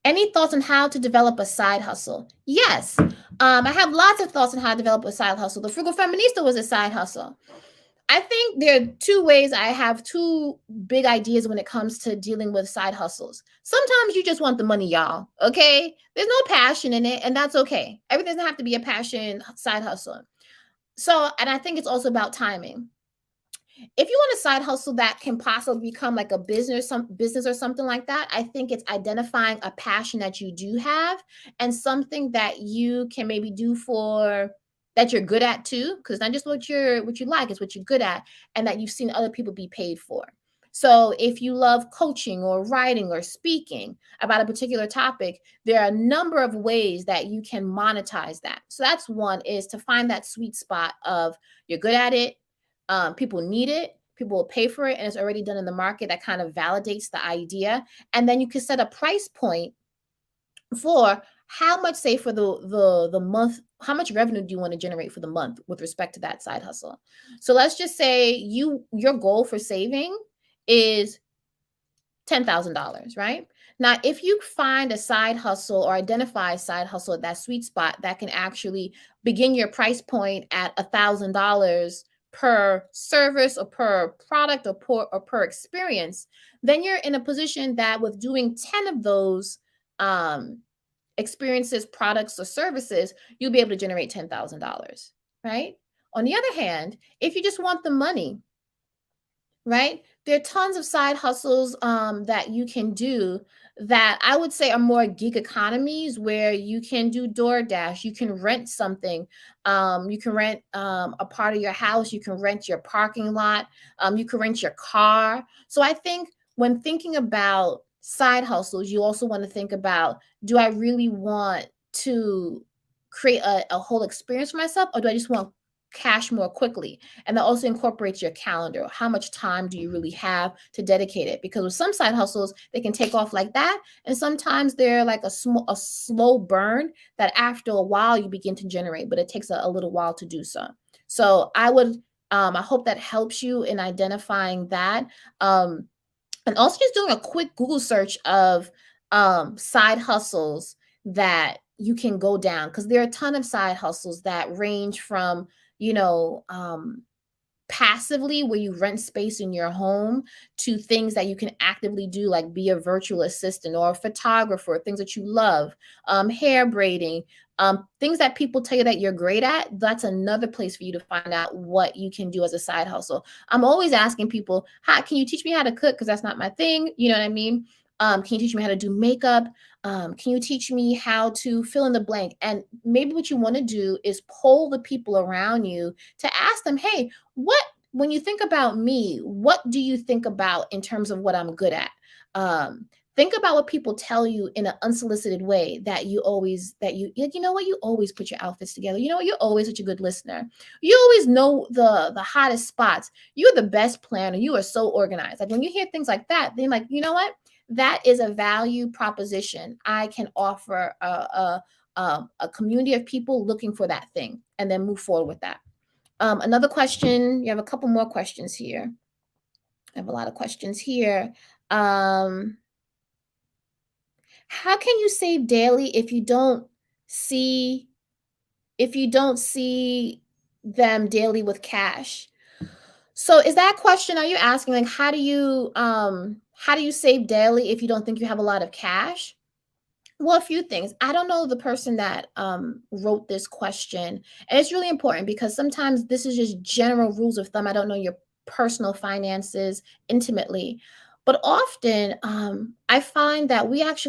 any thoughts on how to develop a side hustle? Yes, I have lots of thoughts on how to develop a side hustle. The Frugal Feminista was a side hustle. I think there are two ways. I have two big ideas when it comes to dealing with side hustles. Sometimes you just want the money, y'all. Okay. There's no passion in it, and that's okay. Everything doesn't have to be a passion side hustle. So, and I think it's also about timing. If you want a side hustle that can possibly become like a business or something like that, I think it's identifying a passion that you do have, and something that you can maybe do for, that you're good at too, because not just what you like, it's what you're good at, and that you've seen other people be paid for. So if you love coaching or writing or speaking about a particular topic, there are a number of ways that you can monetize that. So that's one, is to find that sweet spot of, you're good at it, people need it, people will pay for it, and it's already done in the market. That kind of validates the idea. And then you can set a price point for how much, say, for the month, how much revenue do you want to generate for the month with respect to that side hustle. So let's just say your goal for saving is $10,000, right? Now, if you find a side hustle or identify a side hustle at that sweet spot that can actually begin your price point at $1,000 per service or per product or per experience, then you're in a position that with doing 10 of those um, experiences, products, or services, you'll be able to generate $10,000, right? On the other hand, if you just want the money, right? There are tons of side hustles that you can do that I would say are more gig economies, where you can do DoorDash, you can rent something, you can rent a part of your house, you can rent your parking lot, you can rent your car. So I think when thinking about side hustles, you also want to think about, do I really want to create a whole experience for myself, or do I just want cash more quickly? And that also incorporates your calendar. How much time do you really have to dedicate it? Because with some side hustles, they can take off like that. And sometimes they're like a slow burn that after a while you begin to generate, but it takes a little while to do so. So I hope that helps you in identifying that. And also just doing a quick Google search of side hustles that you can go down, because there are a ton of side hustles that range from, you know, passively, where you rent space in your home, to things that you can actively do, like be a virtual assistant or a photographer, things that you love, hair braiding, things that people tell you that you're great at. That's another place for you to find out what you can do as a side hustle. I'm always asking people, how can you teach me how to cook, because that's not my thing, you know what I mean? Can you teach me how to do makeup? Can you teach me how to fill in the blank? And maybe what you want to do is poll the people around you to ask them, hey, when you think about me, what do you think about in terms of what I'm good at? Think about what people tell you in an unsolicited way, that you know what, you always put your outfits together. You know what, you're always such a good listener. You always know the hottest spots. You're the best planner. You are so organized. Like when you hear things like that, then like, you know what? That is a value proposition. I can offer a community of people looking for that thing, and then move forward with that. Another question. You have a couple more questions here. I have a lot of questions here. Um, how can you save daily if you don't see if you don't see them daily with cash. So is that question, are you asking like how do you save daily if you don't think you have a lot of cash? Well, a few things. I don't know the person that wrote this question. And it's really important because sometimes this is just general rules of thumb. I don't know your personal finances intimately. But often I find that we have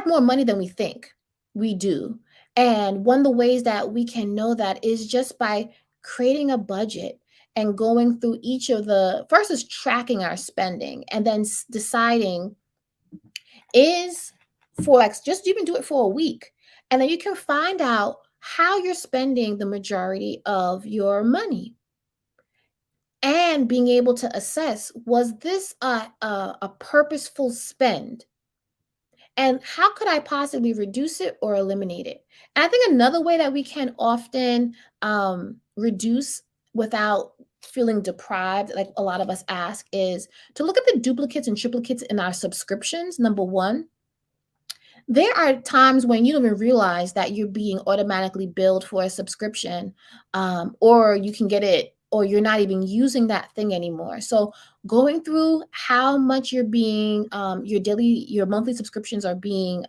more money than we think we do. And one of the ways that we can know that is just by creating a budget and going through each of the first is tracking our spending and then deciding is for like just you can do it for a week and then you can find out how you're spending the majority of your money and being able to assess was this a purposeful spend and how could I possibly reduce it or eliminate it? And I think another way that we can often reduce without feeling deprived, like a lot of us ask, is to look at the duplicates and triplicates in our subscriptions. Number one, there are times when you don't even realize that you're being automatically billed for a subscription, or you can get it, or you're not even using that thing anymore. So going through how much you're being, your monthly subscriptions are being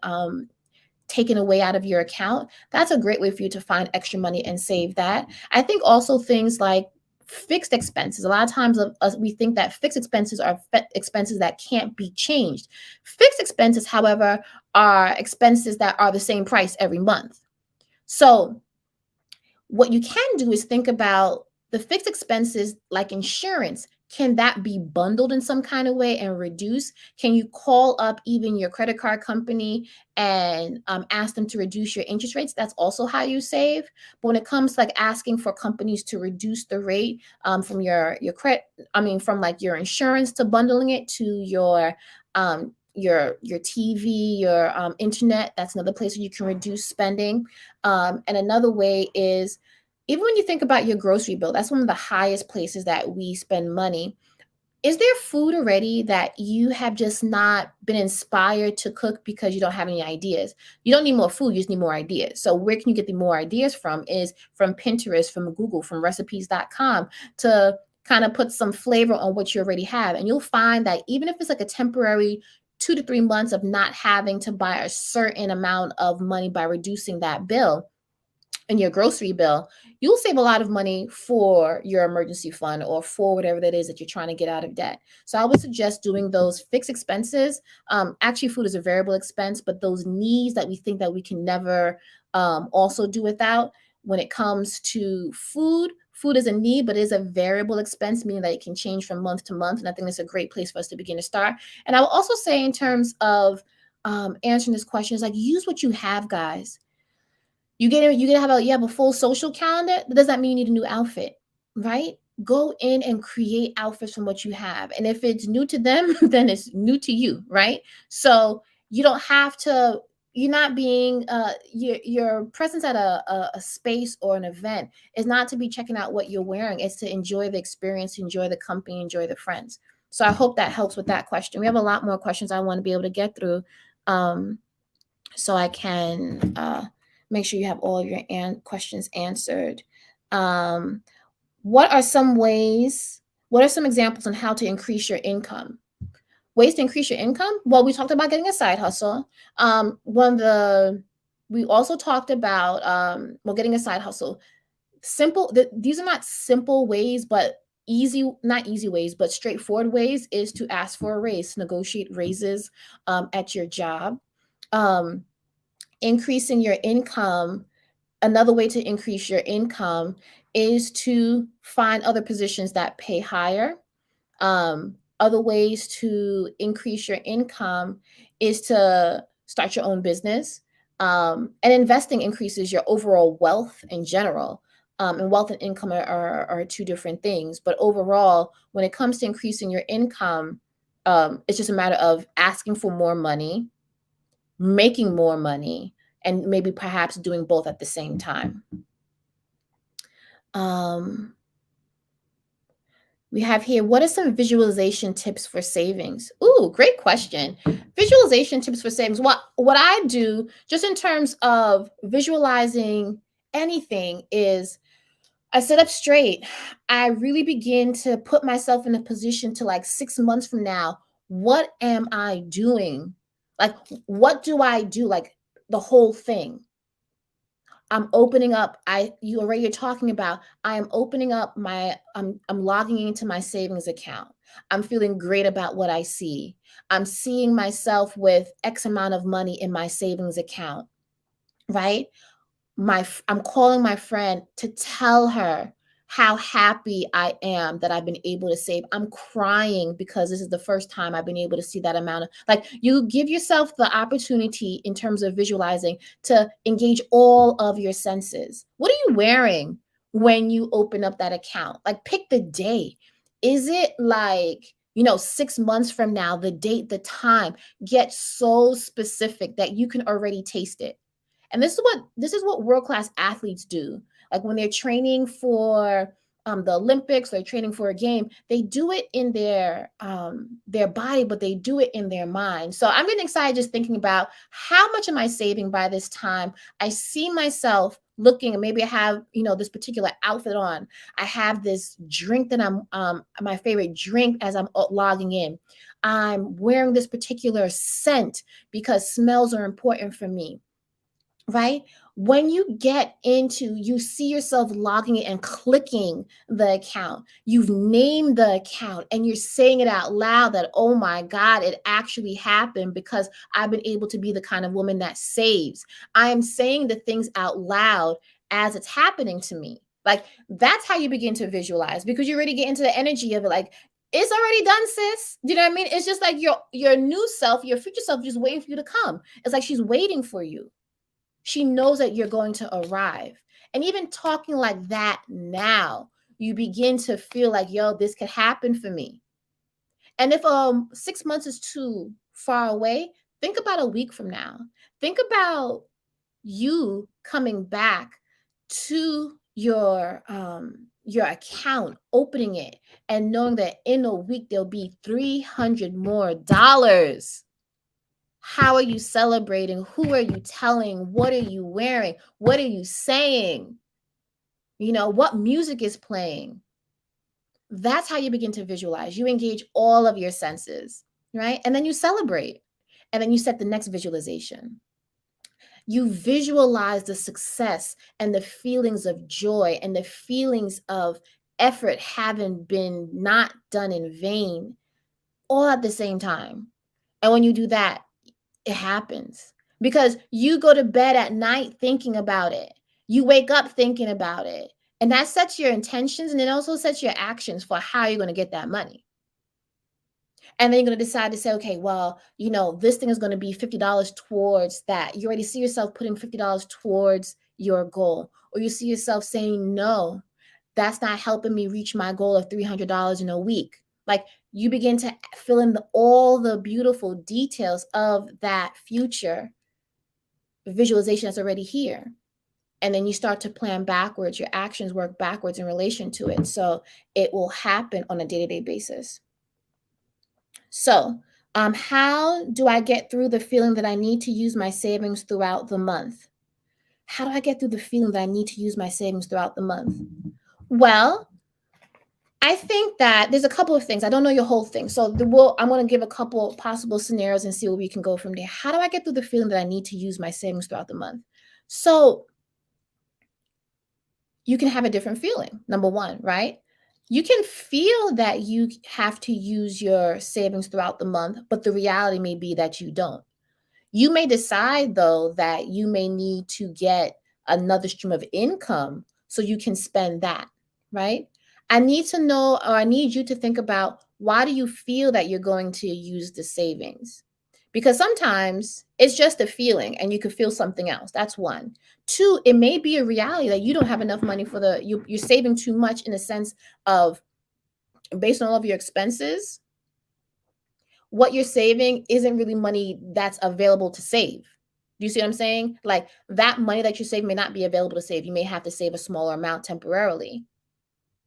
taken away out of your account, that's a great way for you to find extra money and save that. I think also things like fixed expenses. A lot of times of us we think that fixed expenses are expenses that can't be changed. Fixed expenses, however, are expenses that are the same price every month. So what you can do is think about the fixed expenses like insurance. Can that be bundled in some kind of way and reduce? Can you call up even your credit card company and ask them to reduce your interest rates? That's also how you save. But when it comes to like asking for companies to reduce the rate from your credit, I mean from like your insurance to bundling it to your TV, your internet, that's another place where you can reduce spending. And another way is even when you think about your grocery bill, that's one of the highest places that we spend money. Is there food already that you have just not been inspired to cook because you don't have any ideas? You don't need more food, you just need more ideas. So where can you get the more ideas from is from Pinterest, from Google, from recipes.com to kind of put some flavor on what you already have. And you'll find that even if it's like a temporary 2 to 3 months of not having to buy a certain amount of money by reducing that bill, in your grocery bill, you'll save a lot of money for your emergency fund or for whatever that is that you're trying to get out of debt. So I would suggest doing those fixed expenses. Actually, food is a variable expense, but those needs that we think that we can never also do without. When it comes to food, food is a need, but it is a variable expense, meaning that it can change from month to month. And I think that's a great place for us to begin to start. And I will also say, in terms of answering this question, is like use what you have, guys. You have a full social calendar. That does not mean you need a new outfit, right? Go in and create outfits from what you have. And if it's new to them, then it's new to you, right? So you don't have to, you're not being your presence at a space or an event is not to be checking out what you're wearing. It's to enjoy the experience, enjoy the company, enjoy the friends. So I hope that helps with that question. We have a lot more questions I want to be able to get through. So I can make sure you have all of your questions answered. Um, what are some ways, what are some examples on how to increase your income? Ways to increase your income? Well, we talked about getting a side hustle. We also talked about, getting a side hustle. These are not simple ways, but not easy ways, but straightforward ways is to ask for a raise, negotiate raises at your job. Increasing your income, another way to increase your income is to find other positions that pay higher. Other ways to increase your income is to start your own business. And investing increases your overall wealth in general. And wealth and income are two different things. But overall, when it comes to increasing your income, it's just a matter of asking for more money, making more money, and maybe perhaps doing both at the same time. Um, We have here, what are some visualization tips for savings? Ooh, great question. Visualization tips for savings. What I do just in terms of visualizing anything is I sit up straight. I really begin to put myself in a position to like 6 months from now, what am I doing? Like, what do I do? Like the whole thing. I'm opening up. You already are talking about I am opening up I'm logging into my savings account. I'm feeling great about what I see. I'm seeing myself with X amount of money in my savings account, right? I'm calling my friend to tell her how happy I am that I've been able to save. I'm crying because this is the first time I've been able to see that amount of, like, you give yourself the opportunity in terms of visualizing to engage all of your senses. What are you wearing when you open up that account? Like, pick the day. Is it like, 6 months from now, the date, the time? Get so specific that you can already taste it. And this is what world-class athletes do. Like when they're training for the Olympics, they're training for a game, they do it in their body, but they do it in their mind. So I'm getting excited just thinking about how much am I saving by this time. I see myself looking, and maybe I have, this particular outfit on. I have this drink that I'm my favorite drink as I'm logging in. I'm wearing this particular scent because smells are important for me, right? When you see yourself logging it and clicking the account, you've named the account and you're saying it out loud that, oh my God, it actually happened because I've been able to be the kind of woman that saves. I am saying the things out loud as it's happening to me. Like, that's how you begin to visualize, because you already get into the energy of it. Like, it's already done, sis. Do you know what I mean? It's just like your new self, your future self, just waiting for you to come. It's like she's waiting for you. She knows that you're going to arrive. And even talking like that now, you begin to feel like, yo, this could happen for me. And if 6 months is too far away, think about a week from now. Think about you coming back to your account, opening it, and knowing that in a week there'll be $300 more. How are you celebrating? Who are you telling? What are you wearing? What are you saying? What music is playing? That's how you begin to visualize. You engage all of your senses, right? And then you celebrate. And then you set the next visualization. You visualize the success and the feelings of joy and the feelings of effort having been not done in vain, all at the same time. And when you do that, it happens because you go to bed at night thinking about it. You wake up thinking about it. And that sets your intentions, and it also sets your actions for how you're going to get that money. And then you're going to decide to say, okay, well, this thing is going to be $50 towards that. You already see yourself putting $50 towards your goal. Or you see yourself saying, no, that's not helping me reach my goal of $300 in a week. Like, you begin to fill in all the beautiful details of that future visualization that's already here. And then you start to plan backwards. Your actions work backwards in relation to it. So it will happen on a day-to-day basis. So, how do I get through the feeling that I need to use my savings throughout the month? How do I get through the feeling that I need to use my savings throughout the month? Well, I think that there's a couple of things. I don't know your whole thing. So I'm going to give a couple possible scenarios and see where we can go from there. How do I get through the feeling that I need to use my savings throughout the month? So you can have a different feeling, number one, right? You can feel that you have to use your savings throughout the month, but the reality may be that you don't. You may decide, though, that you may need to get another stream of income so you can spend that, right? I need to know, or I need you to think about, why do you feel that you're going to use the savings? Because sometimes it's just a feeling and you could feel something else. That's one. Two, it may be a reality that you don't have enough money you're saving too much in the sense of, based on all of your expenses, what you're saving isn't really money that's available to save. Do you see what I'm saying? Like, that money that you save may not be available to save. You may have to save a smaller amount temporarily.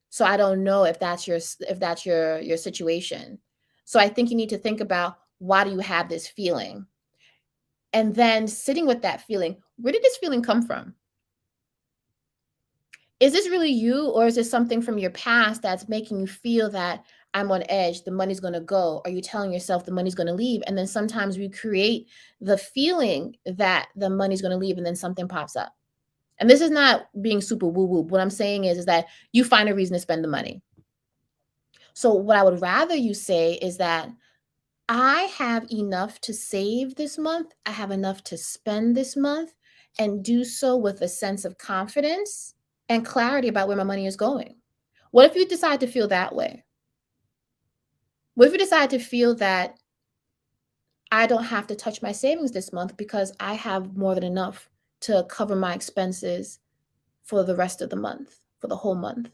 So I don't know if that's your situation. So I think you need to think about, why do you have this feeling? And then sitting with that feeling, where did this feeling come from? Is this really you, or is this something from your past that's making you feel that I'm on edge, the money's going to go? Are you telling yourself the money's going to leave? And then sometimes we create the feeling that the money's going to leave, and then something pops up. And this is not being super woo woo. What I'm saying is that you find a reason to spend the money. So what I would rather you say is that I have enough to save this month. I have enough to spend this month, and do so with a sense of confidence and clarity about where my money is going. What if you decide to feel that way? What if you decide to feel that I don't have to touch my savings this month because I have more than enough to cover my expenses for the rest of the month, for the whole month?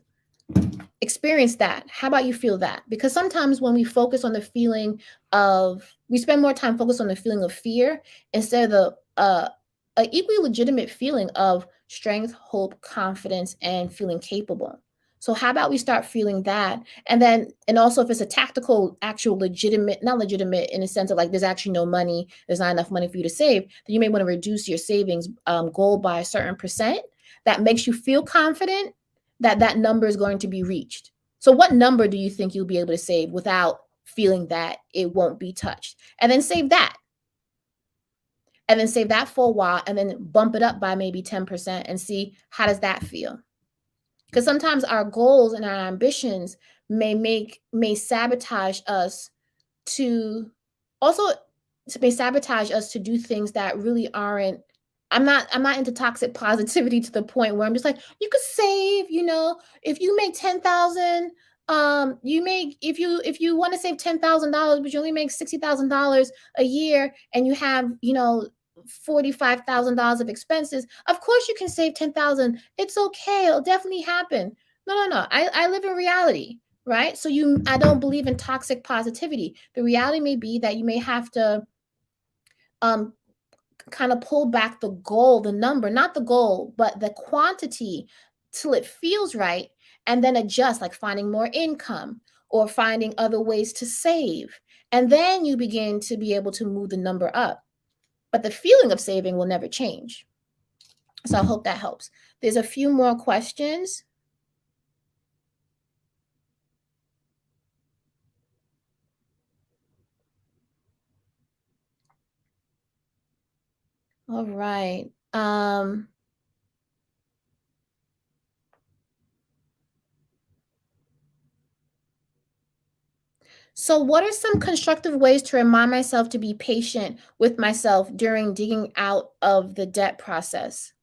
Experience that. How about you feel that? Because sometimes when we focus on the feeling we spend more time focused on the feeling of fear instead of a equally legitimate feeling of strength, hope, confidence, and feeling capable. So how about we start feeling that? And also, if it's a tactical, actual legitimate, not legitimate in a sense of like there's actually no money, there's not enough money for you to save, then you may want to reduce your savings goal by a certain percent. That makes you feel confident that that number is going to be reached. So what number do you think you'll be able to save without feeling that it won't be touched? And then save that. And then save that for a while, and then bump it up by maybe 10% and see, how does that feel? Because sometimes our goals and our ambitions may sabotage us to also may sabotage us to do things that really aren't. I'm not into toxic positivity to the point where I'm just like, you could save, if you make 10,000, you make if you want to save $10,000, but you only make $60,000 a year, and you have, $45,000 of expenses. Of course you can save 10,000. It's okay. It'll definitely happen. No, no, no. I live in reality, right? So I don't believe in toxic positivity. The reality may be that you may have to um kind of pull back the goal, the number, not the goal, but the quantity, till it feels right, and then adjust, like finding more income or finding other ways to save. And then you begin to be able to move the number up. But the feeling of saving will never change. So I hope that helps. There's a few more questions. All right. So, what are some constructive ways to remind myself to be patient with myself during digging out of the debt process?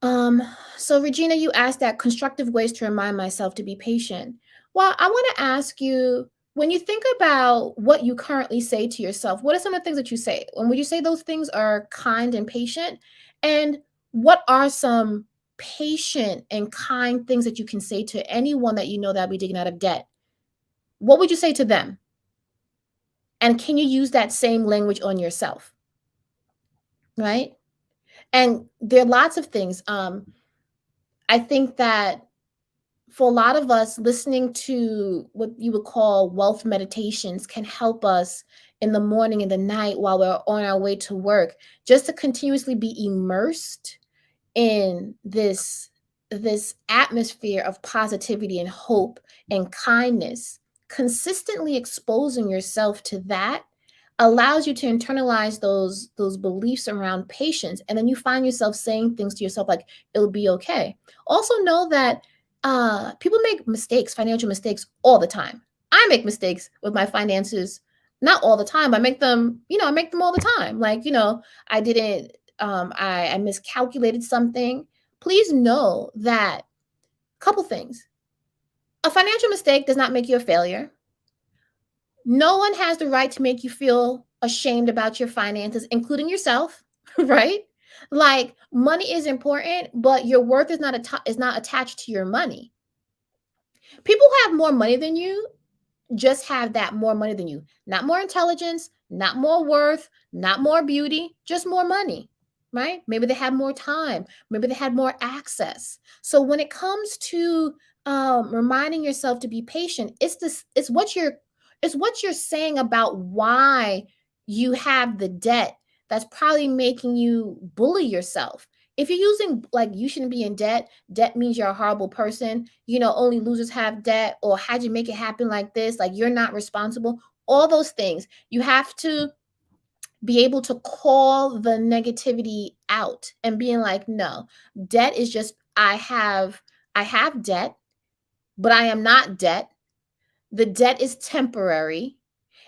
Um, so Regina, you asked that constructive ways to remind myself to be patient. Well, I want to ask you, when you think about what you currently say to yourself, what are some of the things that you say? And would you say those things are kind and patient? And what are some patient and kind things that you can say to anyone that you know that'll be digging out of debt? What would you say to them? And can you use that same language on yourself? Right? And there are lots of things. I think that for a lot of us, listening to what you would call wealth meditations can help us in the morning and the night while we're on our way to work, just to continuously be immersed in this atmosphere of positivity and hope and kindness. Consistently exposing yourself to that allows you to internalize those beliefs around patience, and then you find yourself saying things to yourself like, it'll be okay. Also know that people make mistakes, financial mistakes, all the time. I make mistakes with my finances, not all the time. I make them all the time. Like, I didn't I miscalculated something. Please know that, couple things. A financial mistake does not make you a failure. No one has the right to make you feel ashamed about your finances, including yourself, right? Like, money is important, but your worth is not attached to your money. People who have more money than you just have that more money than you. Not more intelligence, not more worth, not more beauty, just more money, right? Maybe they had more time. Maybe they had more access. So when it comes to reminding yourself to be patient, it's what you're saying about why you have the debt that's probably making you bully yourself. If you're using like you shouldn't be in debt, debt means you're a horrible person, only losers have debt, or how'd you make it happen like this? Like you're not responsible. All those things. You have to be able to call the negativity out and being like, no, debt is just I have debt, but I am not debt. The debt is temporary.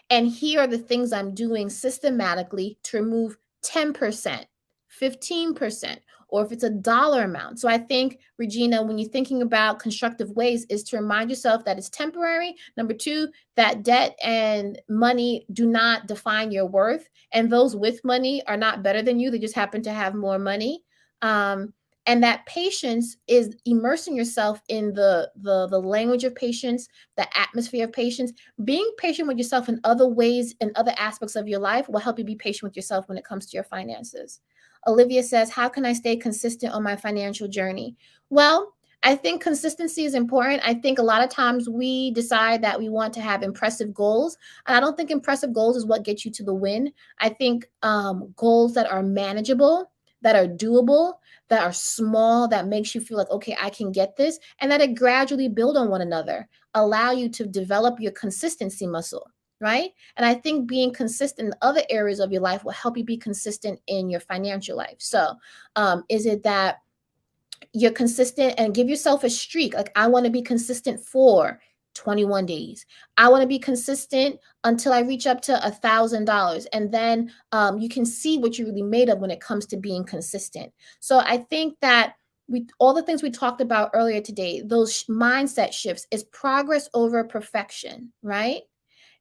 And here are the things I'm doing systematically to remove 10%, 15%, or if it's a dollar amount. So I think, Regina, when you're thinking about constructive ways, is to remind yourself that it's temporary. Number two, that debt and money do not define your worth. And those with money are not better than you. They just happen to have more money. Um, and that patience is immersing yourself in the language of patience, the atmosphere of patience. Being patient with yourself in other ways and other aspects of your life will help you be patient with yourself when it comes to your finances. Olivia says, how can I stay consistent on my financial journey? Well, I think consistency is important. I think a lot of times we decide that we want to have impressive goals. And I don't think impressive goals is what gets you to the win. I think goals that are manageable, that are doable, that are small, that makes you feel like, okay, I can get this, and that it gradually build on one another, allow you to develop your consistency muscle, right? And I think being consistent in other areas of your life will help you be consistent in your financial life. So is it that you're consistent and give yourself a streak? Like, I want to be consistent for 21 days. I want to be consistent until I reach up to $1,000. And then you can see what you're really made of when it comes to being consistent. So I think that all the things we talked about earlier today, those mindset shifts, is progress over perfection, right?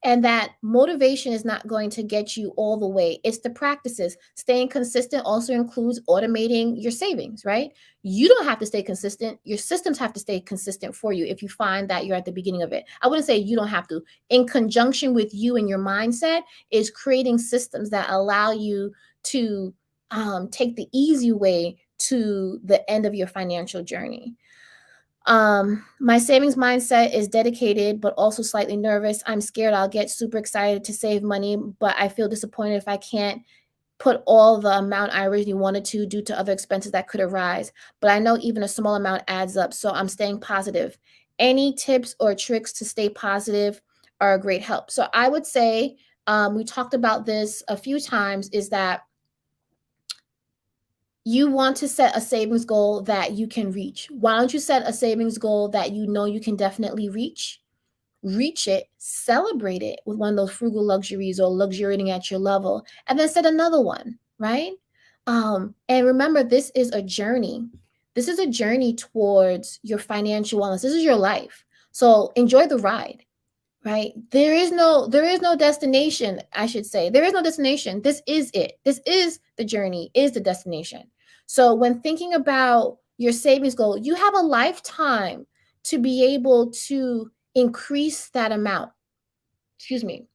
And that motivation is not going to get you all the way. It's the practices. Staying consistent also includes automating your savings, right? You don't have to stay consistent. Your systems have to stay consistent for you if you find that you're at the beginning of it. I wouldn't say you don't have to. In conjunction with you and your mindset is creating systems that allow you to take the easy way to the end of your financial journey. My savings mindset is dedicated, but also slightly nervous. I'm scared I'll get super excited to save money, but I feel disappointed if I can't put all the amount I originally wanted to due to other expenses that could arise. But I know even a small amount adds up, so I'm staying positive. Any tips or tricks to stay positive are a great help. So I would say, we talked about this a few times, is that you want to set a savings goal that you can reach. Why don't you set a savings goal that you know you can definitely reach? Reach it, celebrate it with one of those frugal luxuries or luxuriating at your level, and then set another one, right? And remember, this is a journey. This is a journey towards your financial wellness. This is your life. So enjoy the ride, right? There is no destination, I should say. There is no destination. This is it. This is the journey, is the destination. So when thinking about your savings goal, you have a lifetime to be able to increase that amount. Excuse me.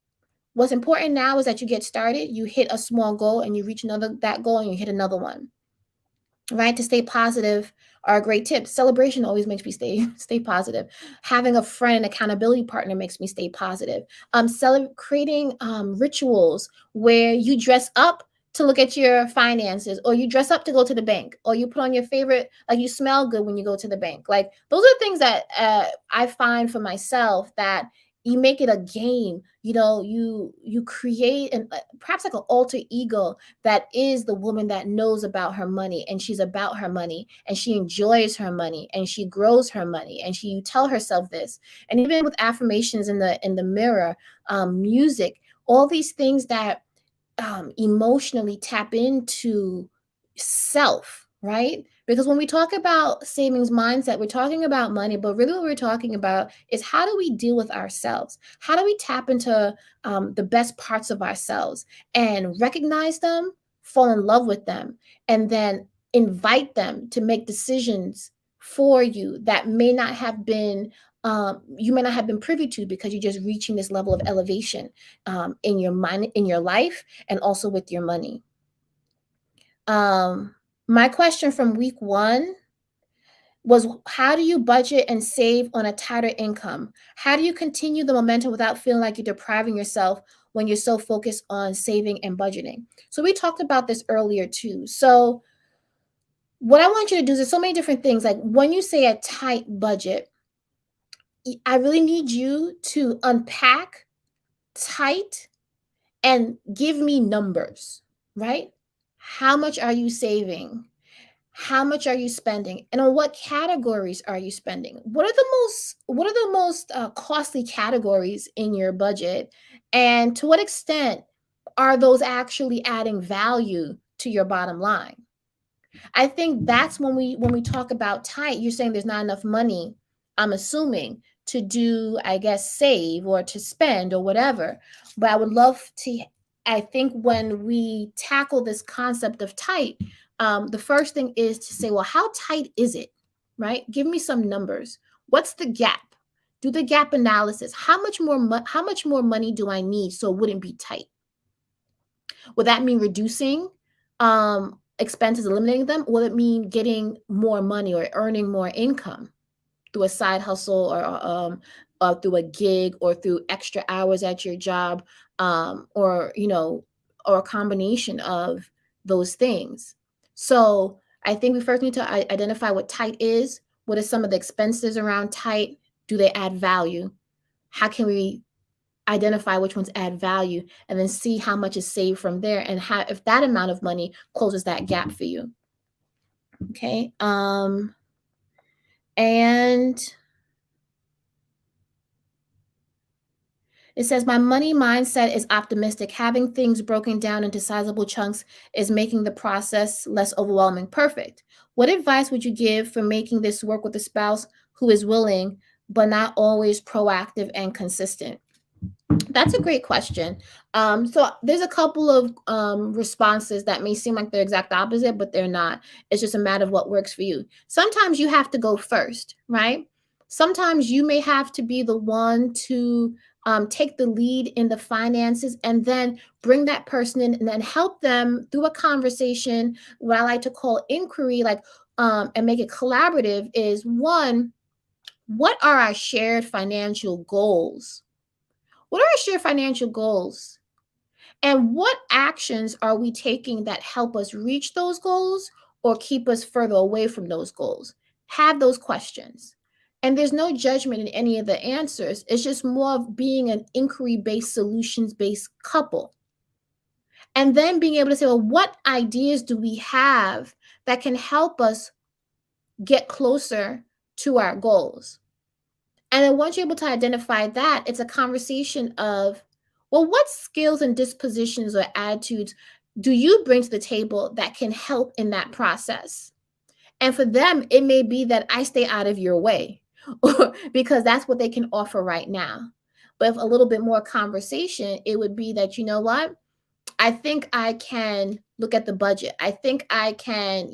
What's important now is that you get started, you hit a small goal, and you reach that goal, and you hit another one, right? To stay positive are a great tip. Celebration always makes me stay positive. Having a friend, accountability partner, makes me stay positive. Creating rituals where you dress up to look at your finances, or you dress up to go to the bank, or you put on your favorite, like you smell good when you go to the bank. Like those are things that I find for myself, that you make it a game. You create an perhaps like an alter ego that is the woman that knows about her money, and she's about her money, and she enjoys her money, and she grows her money, and you tell herself this. And even with affirmations in the mirror, music, all these things that emotionally tap into self, right? Because when we talk about savings mindset, we're talking about money, but really what we're talking about is, how do we deal with ourselves? How do we tap into the best parts of ourselves and recognize them, fall in love with them, and then invite them to make decisions for you that may not have been you may not have been privy to, because you're just reaching this level of elevation in your mind, in your life, and also with your money. My question from week 1 was, how do you budget and save on a tighter income? How do you continue the momentum without feeling like you're depriving yourself when you're so focused on saving and budgeting? So we talked about this earlier too. So what I want you to do is, there's so many different things. Like when you say a tight budget, I really need you to unpack tight and give me numbers, right? How much are you saving? How much are you spending? And on what categories are you spending? What are the most costly categories in your budget? And to what extent are those actually adding value to your bottom line? I think that's when we talk about tight, you're saying there's not enough money, I'm assuming, to do, I guess, save or to spend or whatever. But I would love to, I think when we tackle this concept of tight, the first thing is to say, well, how tight is it? Right? Give me some numbers. What's the gap? Do the gap analysis. How much more money do I need so it wouldn't be tight? Would that mean reducing expenses, eliminating them? Will it mean getting more money or earning more income through a side hustle or through a gig or through extra hours at your job, or or a combination of those things? So I think we first need to identify what tight is. What are some of the expenses around tight? Do they add value? How can we identify which ones add value, and then see how much is saved from there, and how, if that amount of money closes that gap for you? Okay. And it says, my money mindset is optimistic. Having things broken down into sizable chunks is making the process less overwhelming. Perfect. What advice would you give for making this work with a spouse who is willing but not always proactive and consistent? That's a great question. So there's a couple of responses that may seem like they're exact opposite, but they're not. It's just a matter of what works for you. Sometimes you have to go first, right? Sometimes you may have to be the one to take the lead in the finances, and then bring that person in and then help them through a conversation, what I like to call inquiry, like, and make it collaborative. Is one, what are our shared financial goals? What are our shared financial goals? And what actions are we taking that help us reach those goals or keep us further away from those goals? Have those questions. And there's no judgment in any of the answers. It's just more of being an inquiry based, solutions based couple. And then being able to say, well, what ideas do we have that can help us get closer to our goals? And then once you're able to identify that, it's a conversation of, well, what skills and dispositions or attitudes do you bring to the table that can help in that process? And for them, it may be that I stay out of your way because that's what they can offer right now. But if a little bit more conversation, it would be that, you know what? I think I can look at the budget. I think I can,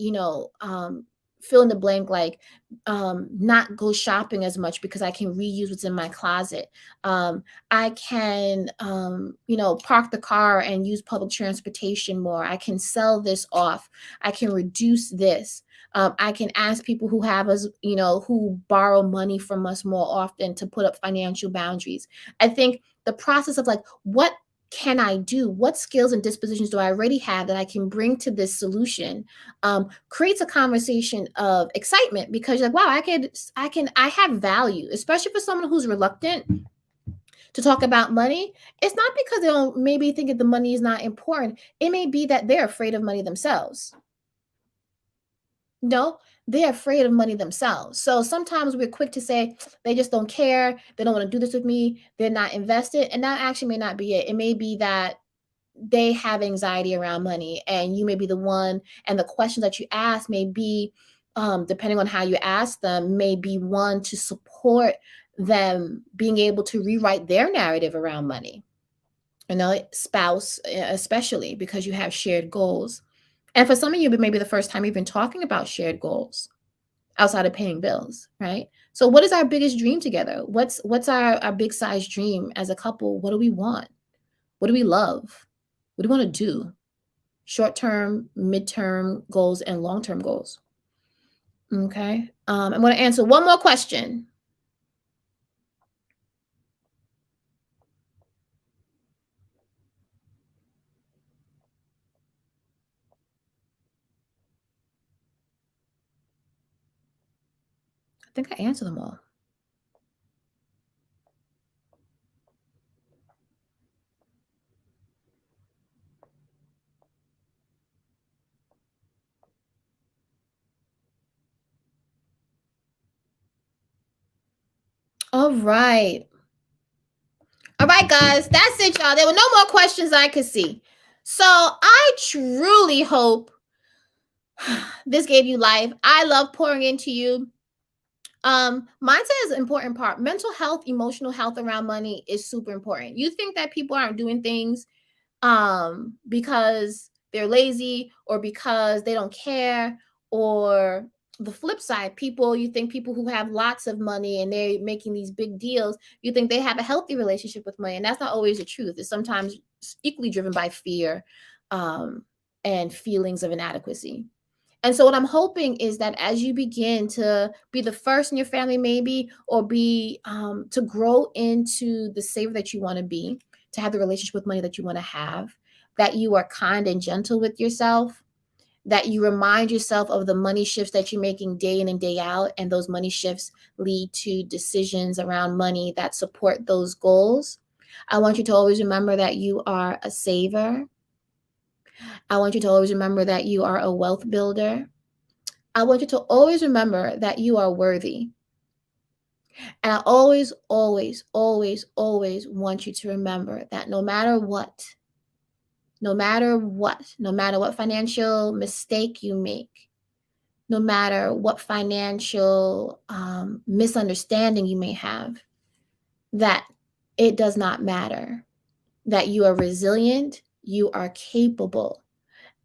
fill in the blank, like, not go shopping as much because I can reuse what's in my closet. I can, park the car and use public transportation more. I can sell this off. I can reduce this. I can ask people who have us, who borrow money from us more often, to put up financial boundaries. I think the process of, like, what can I do? What skills and dispositions do I already have that I can bring to this solution? Creates a conversation of excitement, because you're like, wow, I have value, especially for someone who's reluctant to talk about money. It's not because they don't maybe think that the money is not important. It may be that they're afraid of money themselves. No, they're afraid of money themselves. So sometimes we're quick to say they just don't care. They don't want to do this with me. They're not invested. And that actually may not be it. It may be that they have anxiety around money, and you may be the one, and the questions that you ask may be, depending on how you ask them, may be one to support them being able to rewrite their narrative around money. Spouse, especially because you have shared goals. And for some of you, it may be the first time you've been talking about shared goals outside of paying bills, right? So what is our biggest dream together? What's our big size dream as a couple? What do we want? What do we love? What do we want to do? short-term, midterm goals, and long-term goals. Okay. I'm going to answer one more question. I think I answered them all. All right. All right, guys. That's it, y'all. There were no more questions I could see. So I truly hope this gave you life. I love pouring into you. Mindset is an important part. Mental health, emotional health around money is super important. You think that people aren't doing things because they're lazy or because they don't care, or the flip side, you think people who have lots of money and they're making these big deals, you think they have a healthy relationship with money, and that's not always the truth. It's sometimes equally driven by fear and feelings of inadequacy. And so what I'm hoping is that as you begin to be the first in your family, maybe, or be to grow into the saver that you want to be, to have the relationship with money that you want to have, that you are kind and gentle with yourself, that you remind yourself of the money shifts that you're making day in and day out, and those money shifts lead to decisions around money that support those goals. I want you to always remember that you are a saver. I want you to always remember that you are a wealth builder. I want you to always remember that you are worthy. And I always, always, always, always want you to remember that no matter what, no matter what financial mistake you make, no matter what financial misunderstanding you may have, that it does not matter, that you are resilient, you are capable,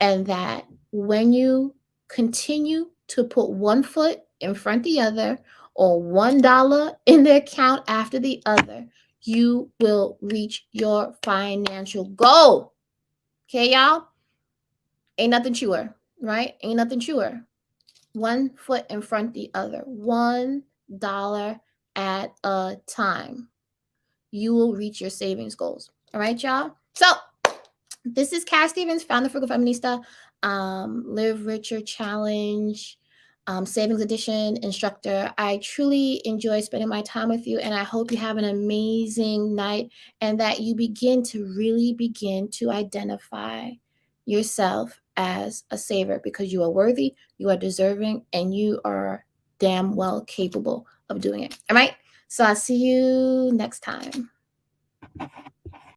and that when you continue to put one foot in front of the other, or $1 in the account after the other, you will reach your financial goal. Okay, y'all? Ain't nothing truer, right? Ain't nothing truer. One foot in front of the other, $1 at a time. You will reach your savings goals. All right, y'all? So, this is Cass Stevens, founder of Frugal Feminista, Live Richer Challenge, Savings Edition instructor. I truly enjoy spending my time with you, and I hope you have an amazing night and that you begin to identify yourself as a saver, because you are worthy, you are deserving, and you are damn well capable of doing it. All right. So I'll see you next time.